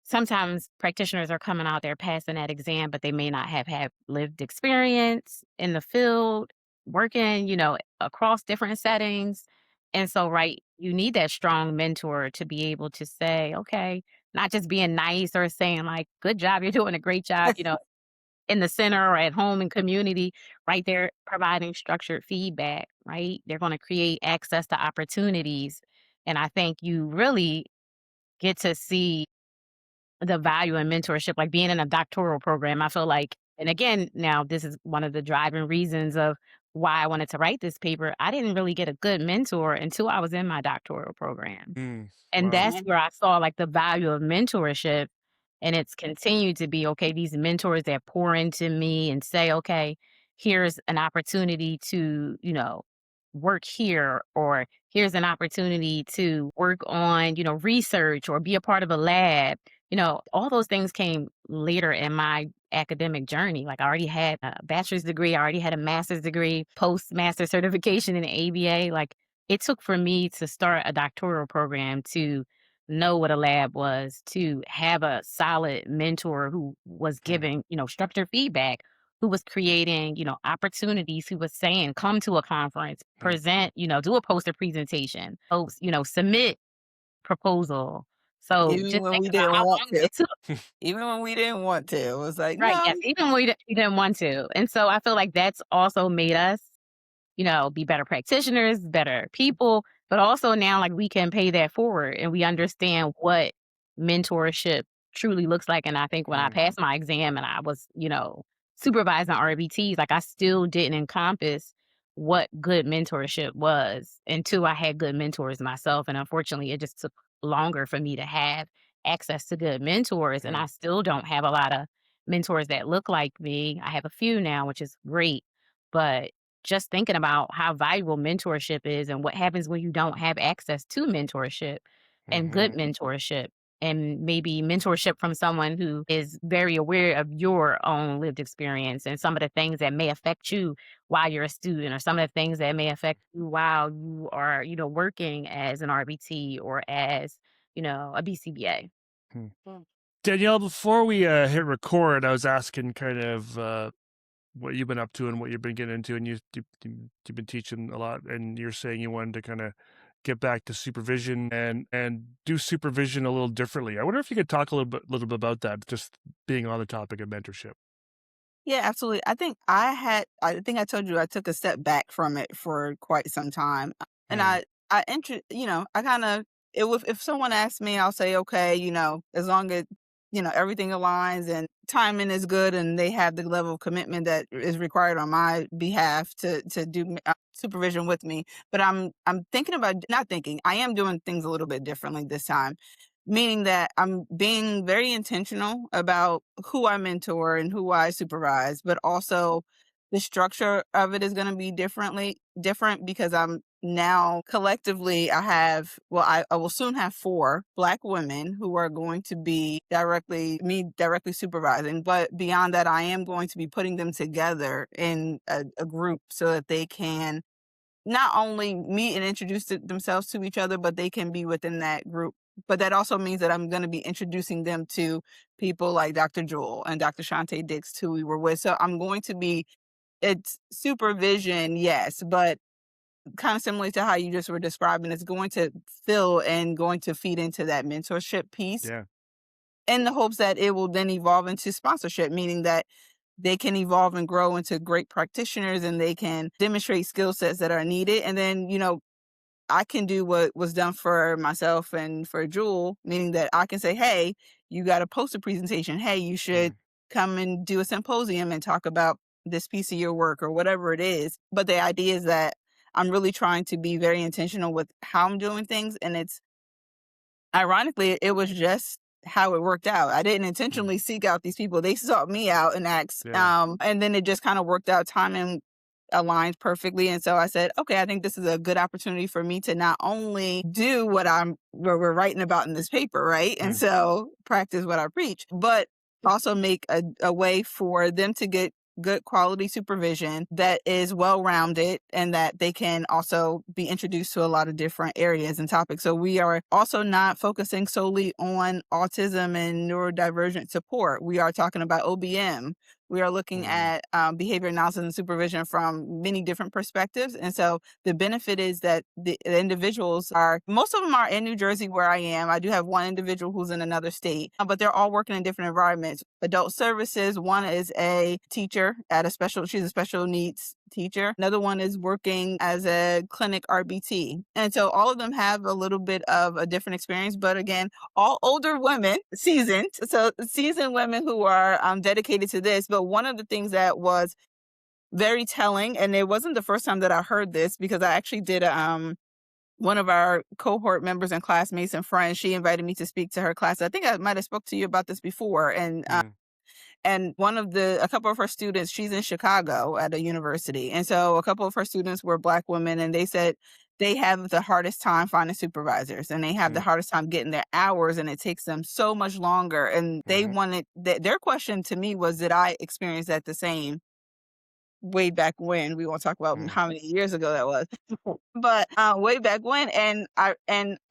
sometimes practitioners are coming out there passing that exam, but they may not have had lived experience in the field, working, across different settings. And so, right, you need that strong mentor to be able to say, okay, not just being nice or saying like, good job, you're doing a great job, in the center or at home and community, right there, providing structured feedback, right? They're going to create access to opportunities. And I think you really get to see the value in mentorship, like being in a doctoral program. I feel like, and again, now this is one of the driving reasons of why I wanted to write this paper. I didn't really get a good mentor until I was in my doctoral program. And Wow. that's where I saw like the value of mentorship. And it's continued to be, okay, these mentors that pour into me and say, okay, here's an opportunity to, work here, or here's an opportunity to work on, research or be a part of a lab. All those things came later in my academic journey. Like I already had a bachelor's degree, I already had a master's degree, postmaster certification in the ABA. Like it took for me to start a doctoral program to know what a lab was, to have a solid mentor who was giving, structured feedback, who was creating, opportunities, who was saying, come to a conference, present, do a poster presentation, post, submit proposal. So Even just when think we about didn't how want long to. it took. Even when we didn't want to. It was like, Right. no. Yes. Even when we didn't want to. And so I feel like that's also made us, be better practitioners, better people, but also now like we can pay that forward and we understand what mentorship truly looks like. And I think when I passed my exam and I was, supervising RBTs, like I still didn't encompass what good mentorship was until I had good mentors myself. And unfortunately, it just took longer for me to have access to good mentors. And I still don't have a lot of mentors that look like me. I have a few now, which is great. But just thinking about how valuable mentorship is and what happens when you don't have access to mentorship and good mentorship, and maybe mentorship from someone who is very aware of your own lived experience and some of the things that may affect you while you're a student, or some of the things that may affect you while you are, working as an RBT or as, a BCBA. Danielle, before we hit record, I was asking kind of what you've been up to and what you've been getting into, and you've been teaching a lot, and you're saying you wanted to kind of get back to supervision and do supervision a little differently. I wonder if you could talk a little bit about that, just being on the topic of mentorship. Yeah, absolutely. I think I told you I took a step back from it for quite some time. And Mm, I kind of, if someone asks me, I'll say, okay, as long as, everything aligns and timing is good and they have the level of commitment that is required on my behalf to do supervision with me. But I'm thinking about, not thinking, I am doing things a little bit differently this time, meaning that I'm being very intentional about who I mentor and who I supervise, but also the structure of it is going to be different because I'm now collectively I will soon have 4 Black women who are going to be directly supervising. But beyond that, I am going to be putting them together in a group so that they can not only meet and introduce themselves to each other, but they can be within that group. But that also means that I'm going to be introducing them to people like Dr. Jewel and Dr. Shantae Dix, who we were with. So I'm going to be, it's supervision, yes, but kind of similar to how you just were describing, it's going to fill and going to feed into that mentorship piece yeah. in the hopes that it will then evolve into sponsorship, meaning that they can evolve and grow into great practitioners and they can demonstrate skill sets that are needed. And then, I can do what was done for myself and for Jewel, meaning that I can say, hey, you got to post a presentation. Hey, you should Mm, come and do a symposium and talk about this piece of your work or whatever it is. But the idea is that I'm really trying to be very intentional with how I'm doing things. And it's ironically, it was just how it worked out. I didn't mm, intentionally seek out these people. They sought me out and asked. yeah. And then it just kind of worked out. Timing aligned perfectly. And so I said, okay, I think this is a good opportunity for me to not only do what we're writing about in this paper, right? And Mm, so practice what I preach, but also make a way for them to get good quality supervision that is well-rounded and that they can also be introduced to a lot of different areas and topics. So we are also not focusing solely on autism and neurodivergent support. We are talking about OBM. We are looking mm, at behavior analysis and supervision from many different perspectives. And so the benefit is that the individuals most of them are in New Jersey where I am. I do have one individual who's in another state, but they're all working in different environments. Adult services, one is a teacher she's a special needs teacher. Another one is working as a clinic RBT. And so all of them have a little bit of a different experience, but again, all older women, seasoned women who are dedicated to this. But one of the things that was very telling, and it wasn't the first time that I heard this, because I actually did one of our cohort members and classmates and friends, she invited me to speak to her class. I think I might have spoke to you about this before. mm, And a couple of her students, she's in Chicago at a university. And so a couple of her students were Black women, and they said they have the hardest time finding supervisors and they have the mm, hardest time getting their hours, and it takes them so much longer. And they mhm, wanted their question to me was, did I experience that the same way back when? We won't talk about mm, how many years ago that was. But way back when, and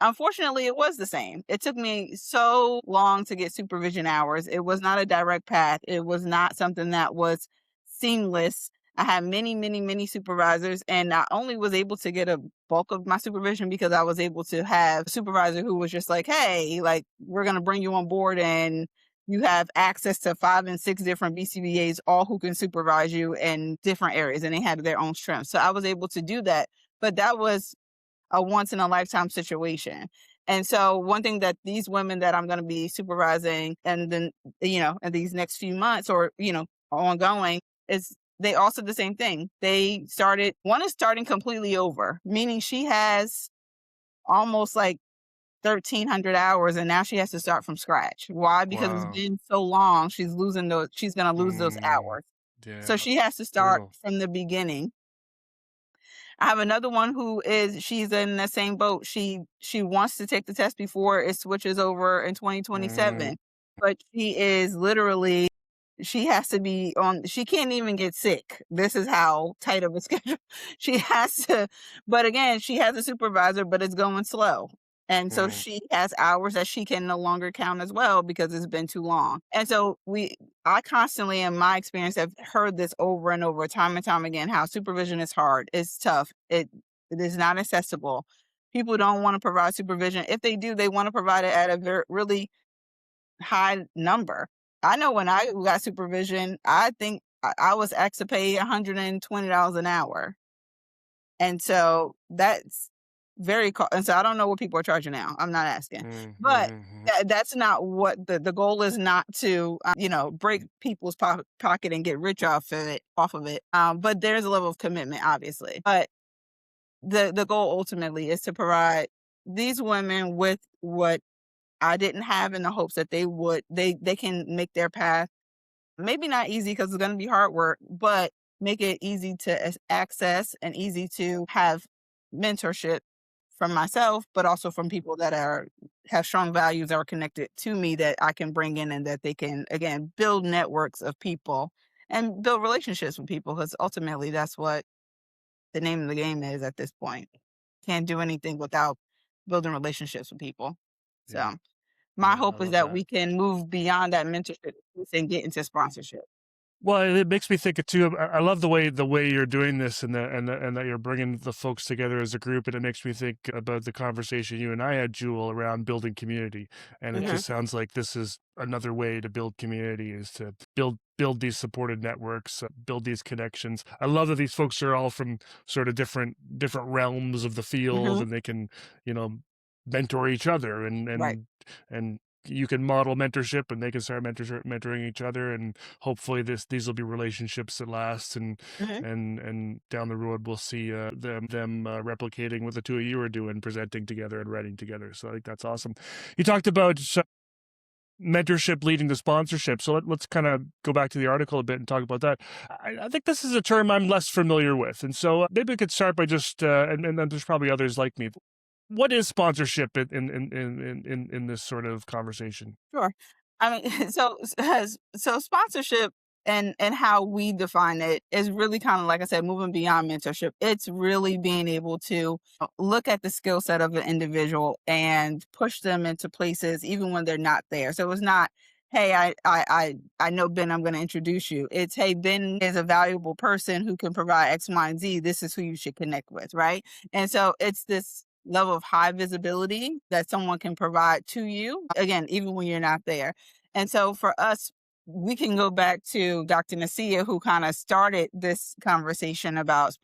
unfortunately it was the same. It took me so long to get supervision hours. It was not a direct path. It was not something that was seamless. I had many, many, many supervisors, and I only was able to get a bulk of my supervision because I was able to have a supervisor who was just like, hey, like, we're going to bring you on board and you have access to 5 and 6 different BCBAs, all who can supervise you in different areas, and they had their own strengths. So I was able to do that. But that was a once in a lifetime situation. And so one thing that these women that I'm going to be supervising and then, in these next few months or, ongoing, is they also the same thing. One is starting completely over, meaning she has almost like 1,300 hours and now she has to start from scratch. Why? Because it's wow. been so long, she's going to lose those Mm, hours. So yeah. she has to start Brutal. from the beginning. I have another one she's in the same boat. She wants to take the test before it switches over in Mm, 2027. But she has to be she can't even get sick. This is how tight of a schedule she has to. But again, she has a supervisor, but it's going slow. And so Mm. she has hours that she can no longer count as well because it's been too long. And so I constantly, in my experience, have heard this over and over, time and time again, how supervision is hard. It's tough. It is not accessible. People don't want to provide supervision. If they do, they want to provide it at a really high number. I know when I got supervision, I think I was asked to pay $120 an hour. And so that's and so I don't know what people are charging now. I'm not asking. But that's not what the goal is, not to, break people's pocket and get rich off of it. But there's a level of commitment, obviously. But the goal ultimately is to provide these women with what I didn't have, in the hopes that they can make their path, maybe not easy because it's going to be hard work, but make it easy to access and easy to have mentorship from myself, but also from people that have strong values that are connected to me that I can bring in, and that they can, again, build networks of people and build relationships with people, because ultimately that's what the name of the game is at this point. Can't do anything without building relationships with people. So Yeah. my Yeah, I hope is love that that. we can move beyond that mentorship and get into sponsorship. Well, it makes me think it too. I love the way you're doing this, and that you're bringing the folks together as a group. And it makes me think about the conversation you and I had, Jewel, around building community. And it just sounds like this is another way to build community, is to build these supported networks, build these connections. I love that these folks are all from sort of different realms of the field, and they can, mentor each other, Right. and you can model mentorship, and they can start mentoring each other, and hopefully these will be relationships that last, and down the road we'll see them replicating what the two of you are doing, presenting together and writing together. So I think that's awesome. You talked about mentorship leading to sponsorship, so let's kind of go back to the article a bit and talk about that. I think this is a term I'm less familiar with, and so maybe we could start by just and then there's probably others like me. What is sponsorship in this sort of conversation? Sure. I mean, so sponsorship and how we define it is really kind of, like I said, moving beyond mentorship. It's really being able to look at the skill set of an individual and push them into places even when they're not there. So it's not, hey, I know Ben, I'm going to introduce you. It's, hey, Ben is a valuable person who can provide X, Y, and Z. This is who you should connect with, right? And so it's this level of high visibility that someone can provide to you, again, even when you're not there. And so for us, we can go back to Dr. Nasia, who kind of started this conversation about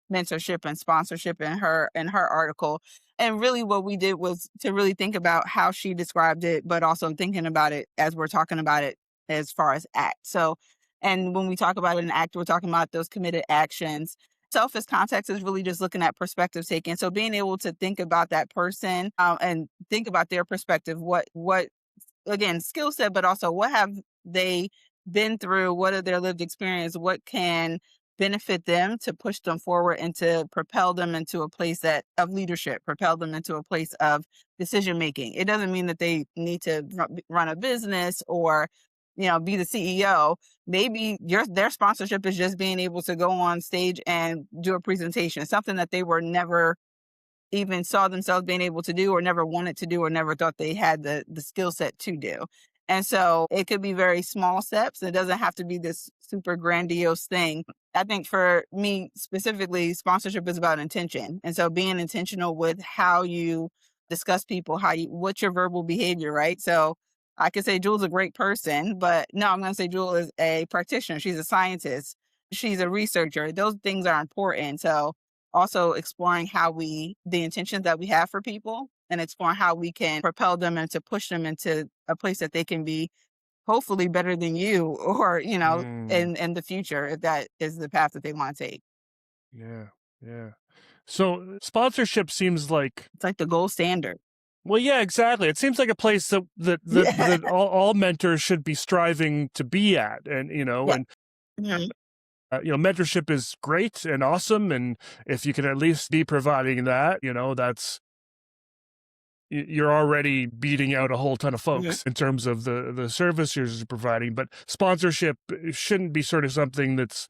mentorship and sponsorship in her article. And really what we did was to really think about how she described it, but also thinking about it as we're talking about it as far as ACT. So, and when we talk about an ACT, we're talking about those committed actions. Self as context is really just looking at perspective taking. So being able to think about that person and think about their perspective, what again, skill set, but also what have they been through? What are their lived experience? What can benefit them to push them forward and to propel them into a place of leadership, propel them into a place of decision making. It doesn't mean that they need to run a business or be the CEO. Maybe their sponsorship is just being able to go on stage and do a presentation, something that they were never even saw themselves being able to do, or never wanted to do, or never thought they had the skill set to do. And so it could be very small steps. It doesn't have to be this super grandiose thing. I think for me specifically, sponsorship is about intention. And so being intentional with how you discuss people, what's your verbal behavior, right? So I could say Jewel's a great person, but no, I'm going to say Jewel is a practitioner. She's a scientist. She's a researcher. Those things are important. So also exploring the intentions that we have for people, and exploring how we can propel them and to push them into a place that they can be hopefully better than you, or, in the future, if that is the path that they want to take. Yeah. Yeah. So sponsorship seems like It's like the gold standard. Well, yeah, exactly. It seems like a place that Yeah. all mentors should be striving to be at, and Yeah. Mhm. Mentorship is great and awesome, and if you can at least be providing that, that's you're already beating out a whole ton of folks in terms of the service you're providing. But sponsorship shouldn't be sort of something that's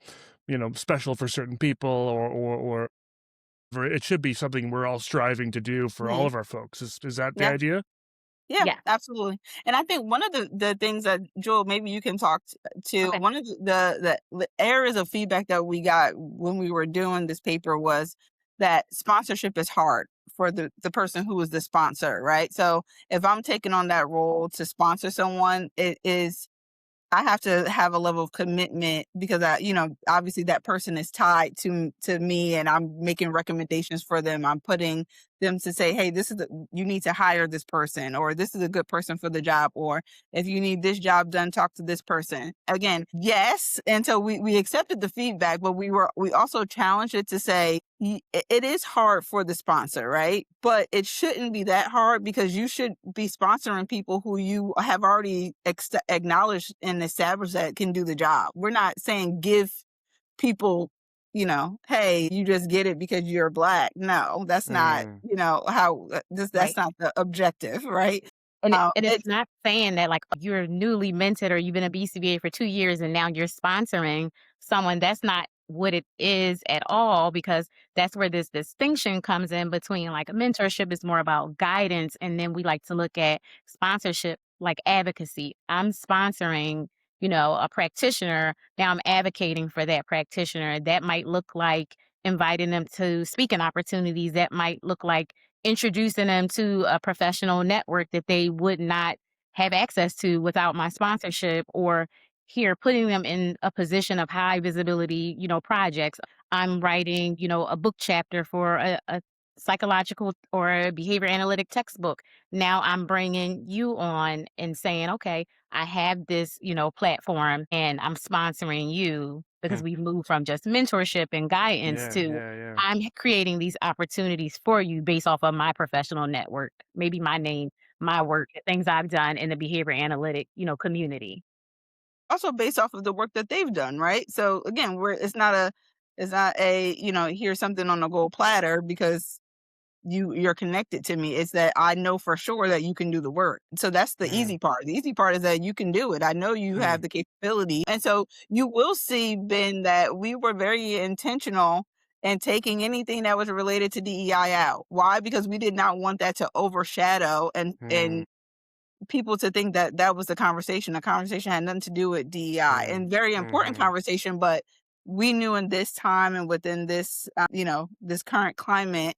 special for certain people, or It should be something we're all striving to do for all Mhm. of our folks. Is that the Yeah. idea? Yeah, Yeah. absolutely. And I think one of the things that, Joel, maybe you can talk to, Okay. one of the areas of feedback that we got when we were doing this paper was that sponsorship is hard for the person who is the sponsor, right? So if I'm taking on that role to sponsor someone, I have to have a level of commitment because obviously that person is tied to me, and I'm making recommendations for them. I'm putting them to say, hey, you need to hire this person, or this is a good person for the job, or if you need this job done, talk to this person. Again, yes. And so we accepted the feedback, but we also challenged it to say it is hard for the sponsor, right? But it shouldn't be that hard, because you should be sponsoring people who you have already acknowledged and established that can do the job. We're not saying give people, hey, you just get it because you're Black. No, that's not, Mm. how that's Right. not the objective, right? And it's It's not saying that like you're newly minted or you've been a BCBA for 2 years and now you're sponsoring someone. That's not what it is at all, because that's where this distinction comes in between like a mentorship is more about guidance. And then we like to look at sponsorship like advocacy. I'm sponsoring, a practitioner. Now I'm advocating for that practitioner. That might look like inviting them to speaking opportunities. That might look like introducing them to a professional network that they would not have access to without my sponsorship, or here putting them in a position of high visibility, projects. I'm writing, a book chapter for a psychological or a behavior analytic textbook. Now I'm bringing you on and saying, okay, I have this, platform and I'm sponsoring you Hmm. because we've moved from just mentorship and guidance Yeah, to yeah, yeah. I'm creating these opportunities for you based off of my professional network, maybe my name, my work, the things I've done in the behavior analytic, community. also based off of the work that they've done, right? So again, it's not a here's something on a gold platter because you're connected to me. It's that I know for sure that you can do the work. So that's the Mm. easy part. The easy part is that you can do it. I know you have Mm. the capability. And so you will see, Ben, that we were very intentional in taking anything that was related to DEI out. Why? Because we did not want that to overshadow and Mm. people to think that that was the conversation. The conversation had nothing to do with DEI, Mm. and very important Mhm. conversation. But we knew in this time and within this, this current climate,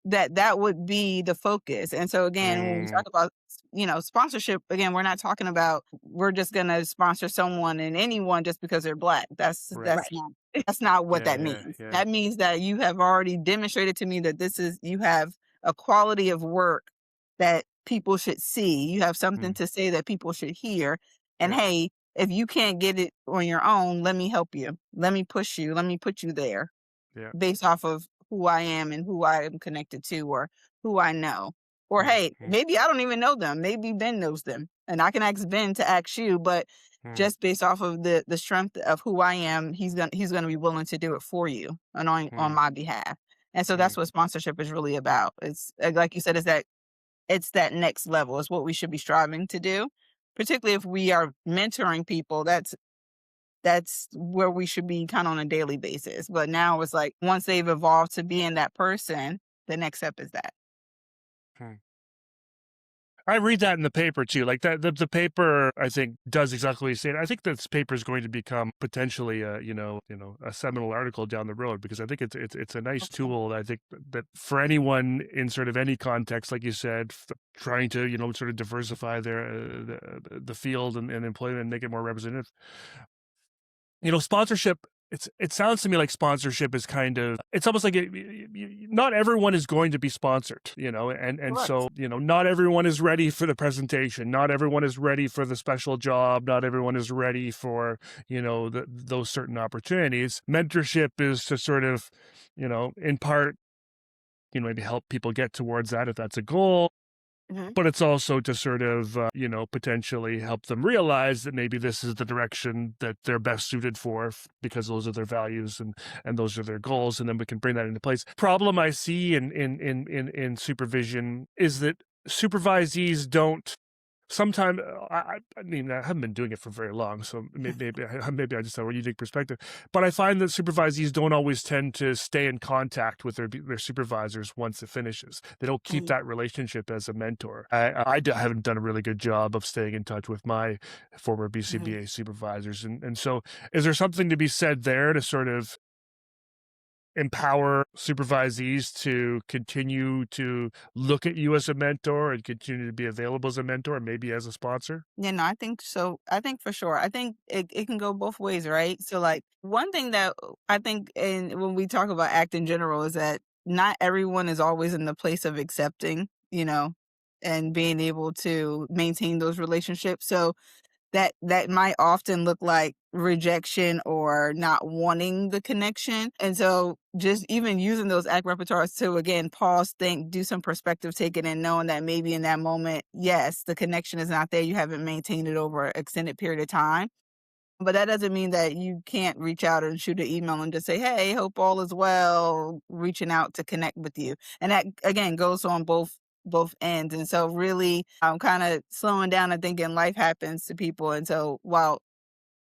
that would be the focus. And so again, when we talk Mm. about, sponsorship, again, we're not talking about we're just going to sponsor someone and anyone just because they're Black. That's Right. that's Right. not that's not what Yeah, that yeah, means. yeah. That means that you have already demonstrated to me that you have a quality of work that people should see. You have something Mm. to say that people should hear. And Yeah, hey, if you can't get it on your own, let me help you. Let me push you. Let me put you there yeah. based off of who I am and who I am connected to, or who I know. Or Mm. hey, Mm. maybe I don't even know them. Maybe Ben knows them. And I can ask Ben to ask you, but Mm. just based off of the strength of who I am, he's gonna be willing to do it for you and on Mm. my behalf. And so Mm. that's what sponsorship is really about. It's like you said, it's that next level. It's what we should be striving to do. Particularly if we are mentoring people, that's where we should be kind of on a daily basis. But now it's like once they've evolved to being that person, the next step is that. Mm. I read that in the paper too. Like that, the paper I think does exactly what you said. I think this paper is going to become potentially a seminal article down the road, because I think it's a nice tool. I think that for anyone in sort of any context, like you said, trying to sort of diversify their the field and employment and make it more representative. Sponsorship. It sounds to me like sponsorship is kind of, it's almost like not everyone is going to be sponsored, and Correct. so not everyone is ready for the presentation, not everyone is ready for the special job, not everyone is ready for those certain opportunities. Mentorship is to sort of in part maybe help people get towards that if that's a goal. Mhm. But it's also to sort of, potentially help them realize that maybe this is the direction that they're best suited for, because those are their values and those are their goals, and then we can bring that into place. Problem I see in supervision is that supervisees don't Sometimes I mean, I haven't been doing it for very long, so maybe I just have a unique perspective. But I find that supervisees don't always tend to stay in contact with their supervisors once it finishes. They don't keep that relationship as a mentor. I haven't done a really good job of staying in touch with my former BCBA supervisors, and so is there something to be said there to sort of empower supervisees to continue to look at you as a mentor and continue to be available as a mentor and maybe as a sponsor? Yeah, no, I think so. I think for sure. I think it can go both ways, right? So like one thing that I think and when we talk about ACT in general is that not everyone is always in the place of accepting, and being able to maintain those relationships. So that might often look like rejection or not wanting the connection. And so just even using those ACT repertoires to, again, pause, think, do some perspective taking, and knowing that maybe in that moment, yes, the connection is not there. You haven't maintained it over an extended period of time. But that doesn't mean that you can't reach out and shoot an email and just say, hey, hope all is well, reaching out to connect with you. And that, again, goes on both ends. And so really I'm kind of slowing down and thinking life happens to people. And so while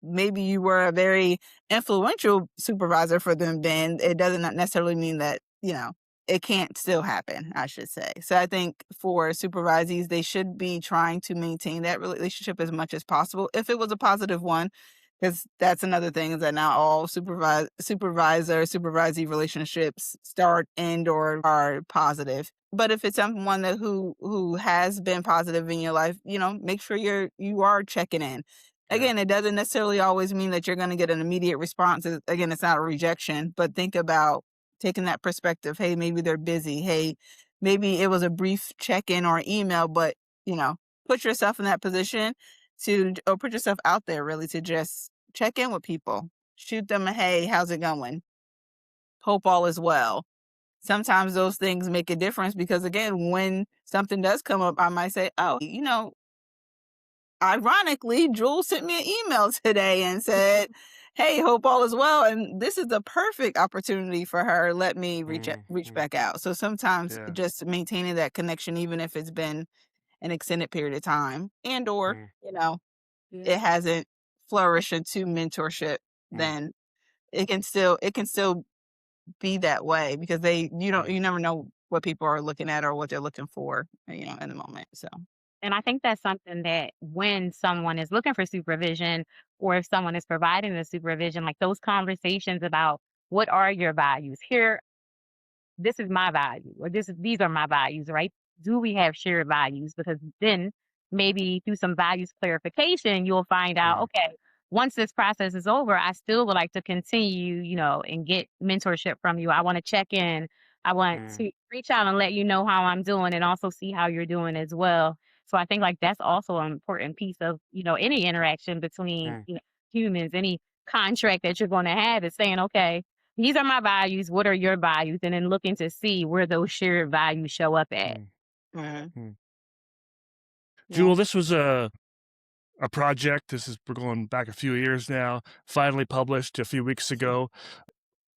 maybe you were a very influential supervisor for them then, it doesn't necessarily mean that, it can't still happen, I should say. So I think for supervisees, they should be trying to maintain that relationship as much as possible if it was a positive one, because that's another thing is that not all supervisee relationships start, end, or are positive. But if it's someone who has been positive in your life, make sure you are checking in. Again, it doesn't necessarily always mean that you're going to get an immediate response. Again, it's not a rejection, but think about taking that perspective. Hey, maybe they're busy. Hey, maybe it was a brief check-in or email, but, put yourself in that position or put yourself out there really to just check in with people. Shoot them a, hey, how's it going? Hope all is well. Sometimes those things make a difference because, again, when something does come up, I might say, oh, ironically, Jewel sent me an email today and said, hey, hope all is well. And this is the perfect opportunity for her. Let me reach back out. So sometimes just maintaining that connection, even if it's been an extended period of time or it hasn't flourished into mentorship, then it can still be that way because you never know what people are looking at or what they're looking for, in the moment. So. And I think that's something that when someone is looking for supervision or if someone is providing the supervision, like those conversations about what are your values? Here, this is my value, or these are my values, right? Do we have shared values? Because then maybe through some values clarification, you'll find out, okay, once this process is over, I still would like to continue, and get mentorship from you. I want to check in. I want to reach out and let you know how I'm doing and also see how you're doing as well. So I think like that's also an important piece of, any interaction between humans, any contract that you're going to have is saying, okay, these are my values. What are your values? And then looking to see where those shared values show up at. Mhm. Jewel, this was a project. We're going back a few years now, finally published a few weeks ago.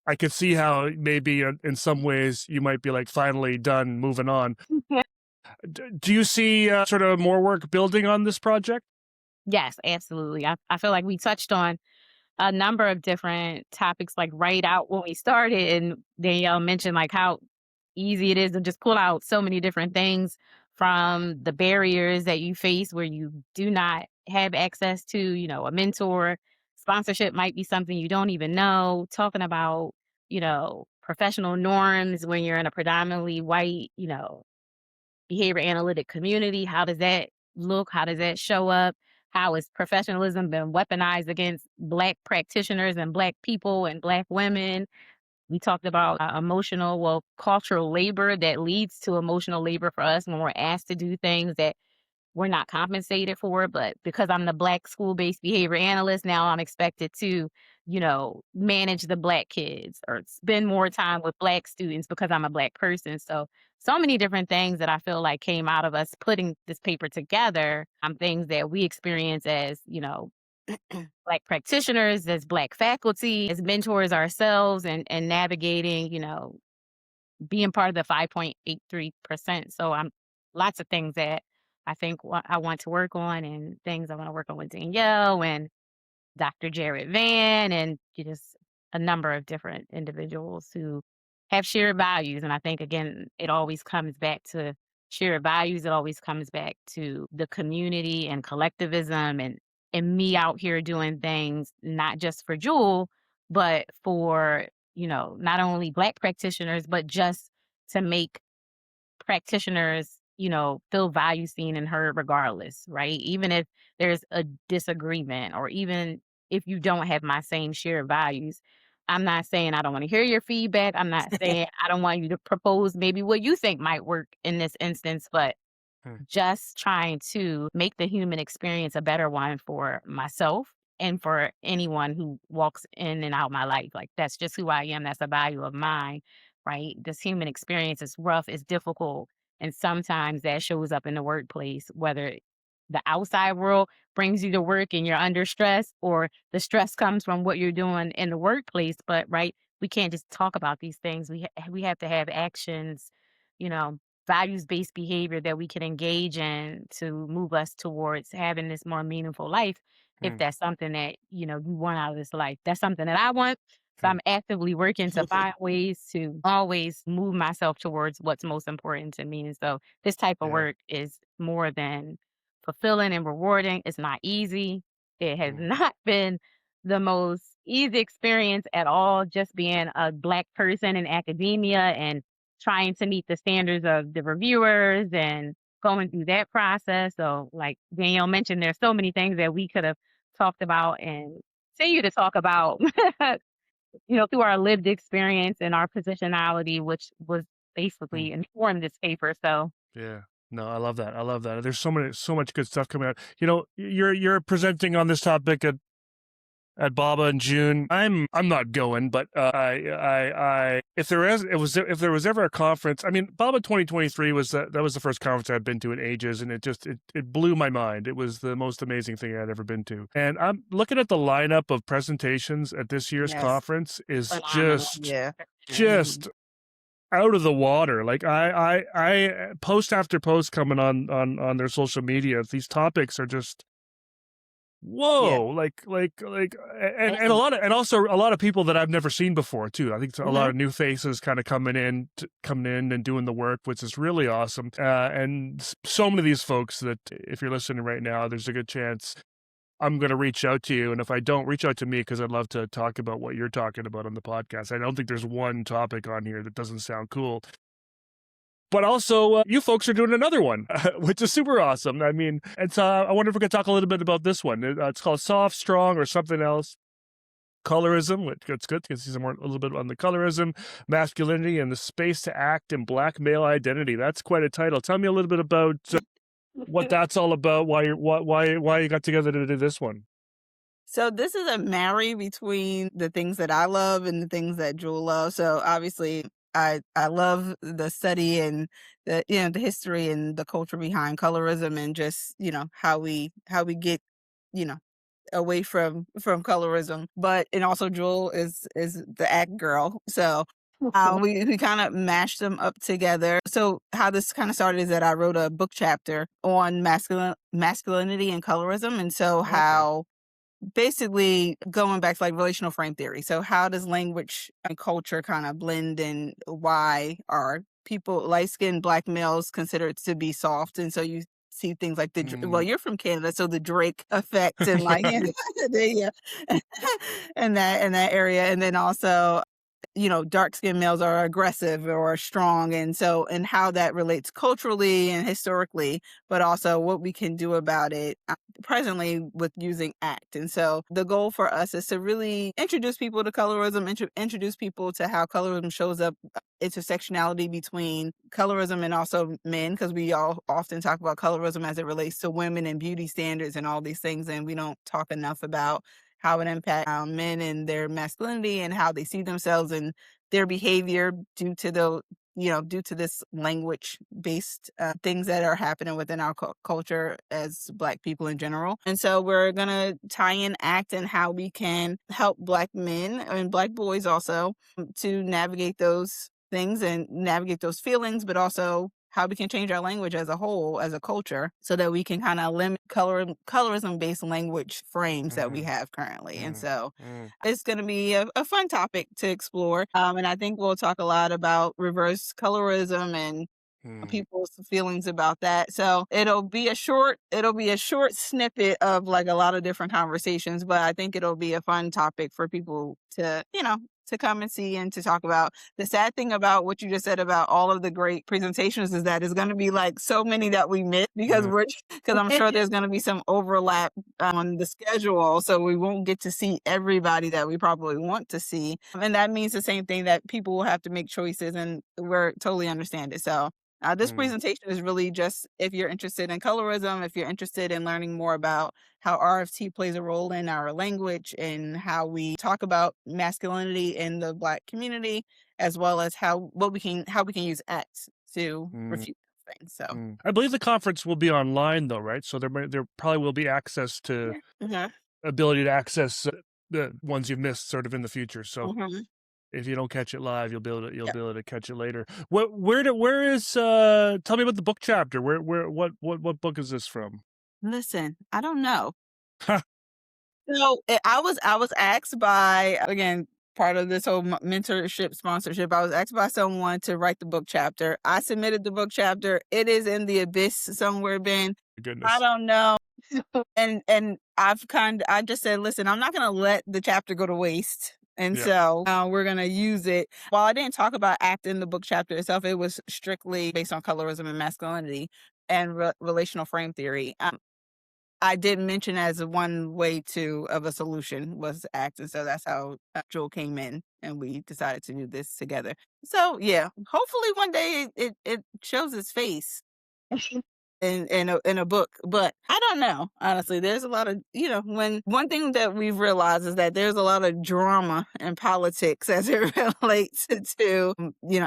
I could see how maybe in some ways you might be like finally done, moving on. Do you see sort of more work building on this project? Yes, absolutely. I feel like we touched on a number of different topics, like right out when we started, and Danielle mentioned like how easy it is to just pull out so many different things from the barriers that you face where you do not have access to, a mentor. Sponsorship might be something you don't even know. Talking about, professional norms when you're in a predominantly white, behavior analytic community. How does that look? How does that show up? How has professionalism been weaponized against Black practitioners and Black people and Black women? We talked about cultural labor that leads to emotional labor for us when we're asked to do things that we're not compensated for. But because I'm the Black school-based behavior analyst, now I'm expected to, manage the Black kids or spend more time with Black students because I'm a Black person. So many different things that I feel like came out of us putting this paper together, things that we experience as, Black practitioners, as Black faculty, as mentors ourselves, and navigating, being part of the 5.83%. So lots of things that I think what I want to work on and things I want to work on with Danielle and Dr. Jared Van and just a number of different individuals who have shared values. And I think, again, it always comes back to shared values. It always comes back to the community and collectivism and me out here doing things, not just for Jewel, but for, not only Black practitioners, but just to make practitioners, feel value seen and heard regardless, right? Even if there's a disagreement or even if you don't have my same shared values, I'm not saying I don't want to hear your feedback. I'm not saying I don't want you to propose maybe what you think might work in this instance, but Hmm. just trying to make the human experience a better one for myself and for anyone who walks in and out my life. Like that's just who I am. That's a value of mine, right? This human experience is rough, it's difficult. And sometimes that shows up in the workplace, whether the outside world brings you to work and you're under stress or the stress comes from what you're doing in the workplace. But right, we can't just talk about these things. We have to have actions, you know, values-based behavior that we can engage in to move us towards having this more meaningful life if Hmm. that's something that you want out of this life. That's something that I want, so Hmm. I'm actively working to find ways to always move myself towards what's most important to me. And so this type of Yeah. work is more than fulfilling and rewarding. It's not easy. It has Hmm. not been the most easy experience at all, just being a Black person in academia and trying to meet the standards of the reviewers and going through that process. So, like Danielle mentioned, there's so many things that we could have talked about and continue to talk about, through our lived experience and our positionality, which was Hmm. basically informed this paper. So, Yeah. No, I love that. I love that. There's so much good stuff coming out. You're presenting on this topic at BABA in June. I'm not going, but if there was ever a conference, I mean, BABA 2023 that was the first conference I'd been to in ages, and it blew my mind. It was the most amazing thing I'd ever been to. And I'm looking at the lineup of presentations at this year's Yes. conference is phenomenal. Yeah. just out of the water. Like I post after post coming on their social media, these topics are just Yeah. whoa, and a lot of, and also a lot of people that I've never seen before too. I think a lot Mhm. of new faces kind of coming in and doing the work, which is really awesome. And so many of these folks that if you're listening right now, there's a good chance I'm going to reach out to you. And if I don't, reach out to me because I'd love to talk about what you're talking about on the podcast. I don't think there's one topic on here that doesn't sound cool. But also, you folks are doing another one, which is super awesome. I mean, and so I wonder if we could talk a little bit about this one. It's called Soft, Strong, or something else. Colorism, which it's good to see a little bit on the colorism, masculinity, and the space to act in Black male identity. That's quite a title. Tell me a little bit about what that's all about. Why you got together to do this one? So this is a marry between the things that I love and the things that Jewel loves. So obviously I love the study and the history and the culture behind colorism and just, how we get, you know, away from colorism. But and also Jewel is the act girl. So we kind of mashed them up together. So how this kind of started is that I wrote a book chapter on masculinity and colorism. And so Okay. how basically going back to like relational frame theory. So how does language and culture kind of blend and why are people light-skinned Black males considered to be soft? And so you see things like well, you're from Canada, so the Drake effect and like yeah, and that area. And then also dark-skinned males are aggressive or strong. And so, and how that relates culturally and historically, but also what we can do about it presently with using ACT. And so the goal for us is to really introduce people to colorism, introduce people to how colorism shows up, intersectionality between colorism and also men, because we all often talk about colorism as it relates to women and beauty standards and all these things. And we don't talk enough about how it impacts men and their masculinity and how they see themselves and their behavior due to this language based things that are happening within our culture as Black people in general. And so we're going to tie in ACT and how we can help Black men and Black boys also to navigate those things and navigate those feelings, but also how we can change our language as a whole, as a culture, so that we can kind of limit colorism-based language frames that we have currently. And so it's going to be a fun topic to explore. And I think we'll talk a lot about reverse colorism and people's feelings about that. So it'll be a short snippet of like a lot of different conversations, but I think it'll be a fun topic for people to, to come and see and to talk about. The sad thing about what you just said about all of the great presentations is that it's going to be like so many that we miss because I'm sure there's going to be some overlap on the schedule. So we won't get to see everybody that we probably want to see. And that means the same thing, that people will have to make choices, and we're totally understand it. So this presentation is really just if you're interested in colorism, if you're interested in learning more about how RFT plays a role in our language and how we talk about masculinity in the Black community, as well as how we can use acts to refute things. So I believe the conference will be online though, right? So there probably will be access to ability to access the ones you've missed sort of in the future. So if you don't catch it live, you'll be able to catch it later. Where is tell me about the book chapter. What book is this from? Listen, I don't know. So I was asked by, again, part of this whole mentorship sponsorship, I was asked by someone to write the book chapter. I submitted the book chapter. It is in the abyss somewhere, Ben. Goodness. I don't know. and I just said, listen, I'm not going to let the chapter go to waste. And so we're going to use it. While I didn't talk about ACT in the book chapter itself, it was strictly based on colorism and masculinity and relational frame theory. I did mention as one way of a solution was ACT. And so that's how Joel came in and we decided to do this together. So yeah, hopefully one day it shows its face in a book, but I don't know. Honestly, there's a lot of, one thing that we've realized is that there's a lot of drama in politics as it relates to,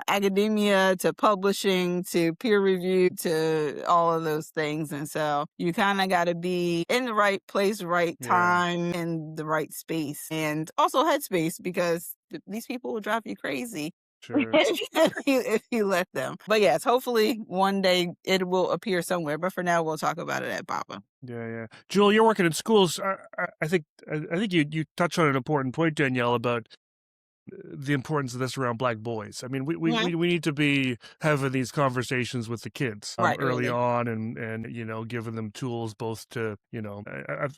academia, to publishing, to peer review, to all of those things. And so you kind of got to be in the right place, right time, in the right space, and also headspace, because these people will drive you crazy. Sure. if you let them. But yes, hopefully one day it will appear somewhere. But for now, we'll talk about it at BACB. Yeah. Jewel, you're working in schools. I think you touched on an important point, Danielle, about the importance of this around Black boys. I mean, we need to be having these conversations with the kids early on, and giving them tools both to I've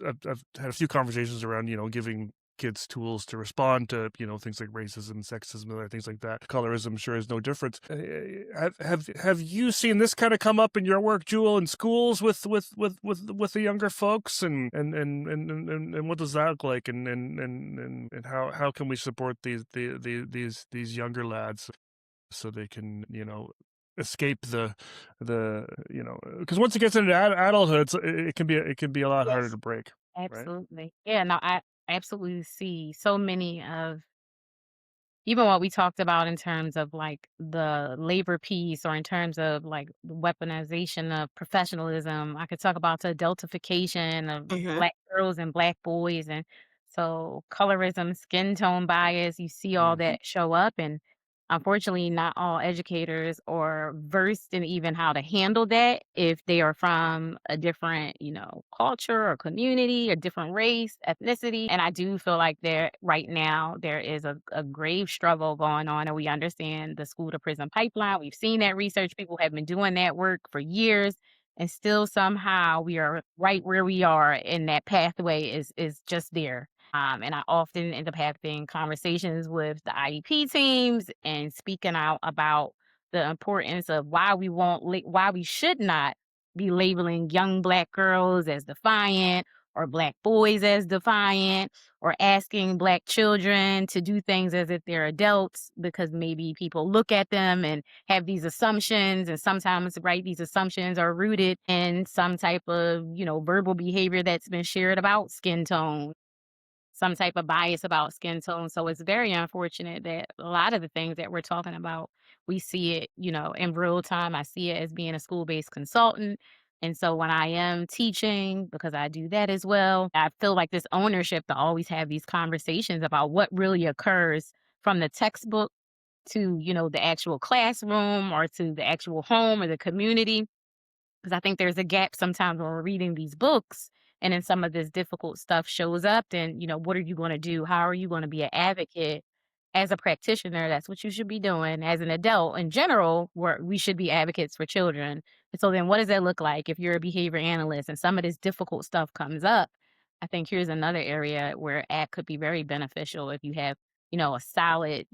had a few conversations around giving kids tools to respond to things like racism, sexism, and other things like that. Colorism sure is no different. Have you seen this kind of come up in your work, Jewel, in schools with the younger folks, and what does that look like, and how can we support these younger lads so they can escape the because once it gets into adulthood, it can be a lot harder to break. Absolutely. Right? Yeah, no, I absolutely see so many of even what we talked about in terms of like the labor piece, or in terms of like the weaponization of professionalism. I could talk about the adultification of Black girls and Black boys. And so colorism, skin tone bias, you see all that show up. And unfortunately, not all educators are versed in even how to handle that if they are from a different, culture or community, or different race, ethnicity. And I do feel like right now there is a grave struggle going on, and we understand the school to prison pipeline. We've seen that research. People have been doing that work for years, and still somehow we are right where we are, and that pathway is just there. And I often end up having conversations with the IEP teams and speaking out about the importance of why we should not be labeling young Black girls as defiant, or Black boys as defiant, or asking Black children to do things as if they're adults, because maybe people look at them and have these assumptions, and sometimes, right, these assumptions are rooted in some type of, verbal behavior that's been shared about skin tone, some type of bias about skin tone. So it's very unfortunate that a lot of the things that we're talking about, we see it, in real time. I see it as being a school-based consultant. And so when I am teaching, because I do that as well, I feel like this ownership to always have these conversations about what really occurs from the textbook to, the actual classroom or to the actual home or the community. Because I think there's a gap sometimes when we're reading these books and then some of this difficult stuff shows up, then, what are you going to do? How are you going to be an advocate as a practitioner? That's what you should be doing as an adult in general, where we should be advocates for children. And so then what does that look like if you're a behavior analyst and some of this difficult stuff comes up? I think here's another area where ACT could be very beneficial if you have, a solid,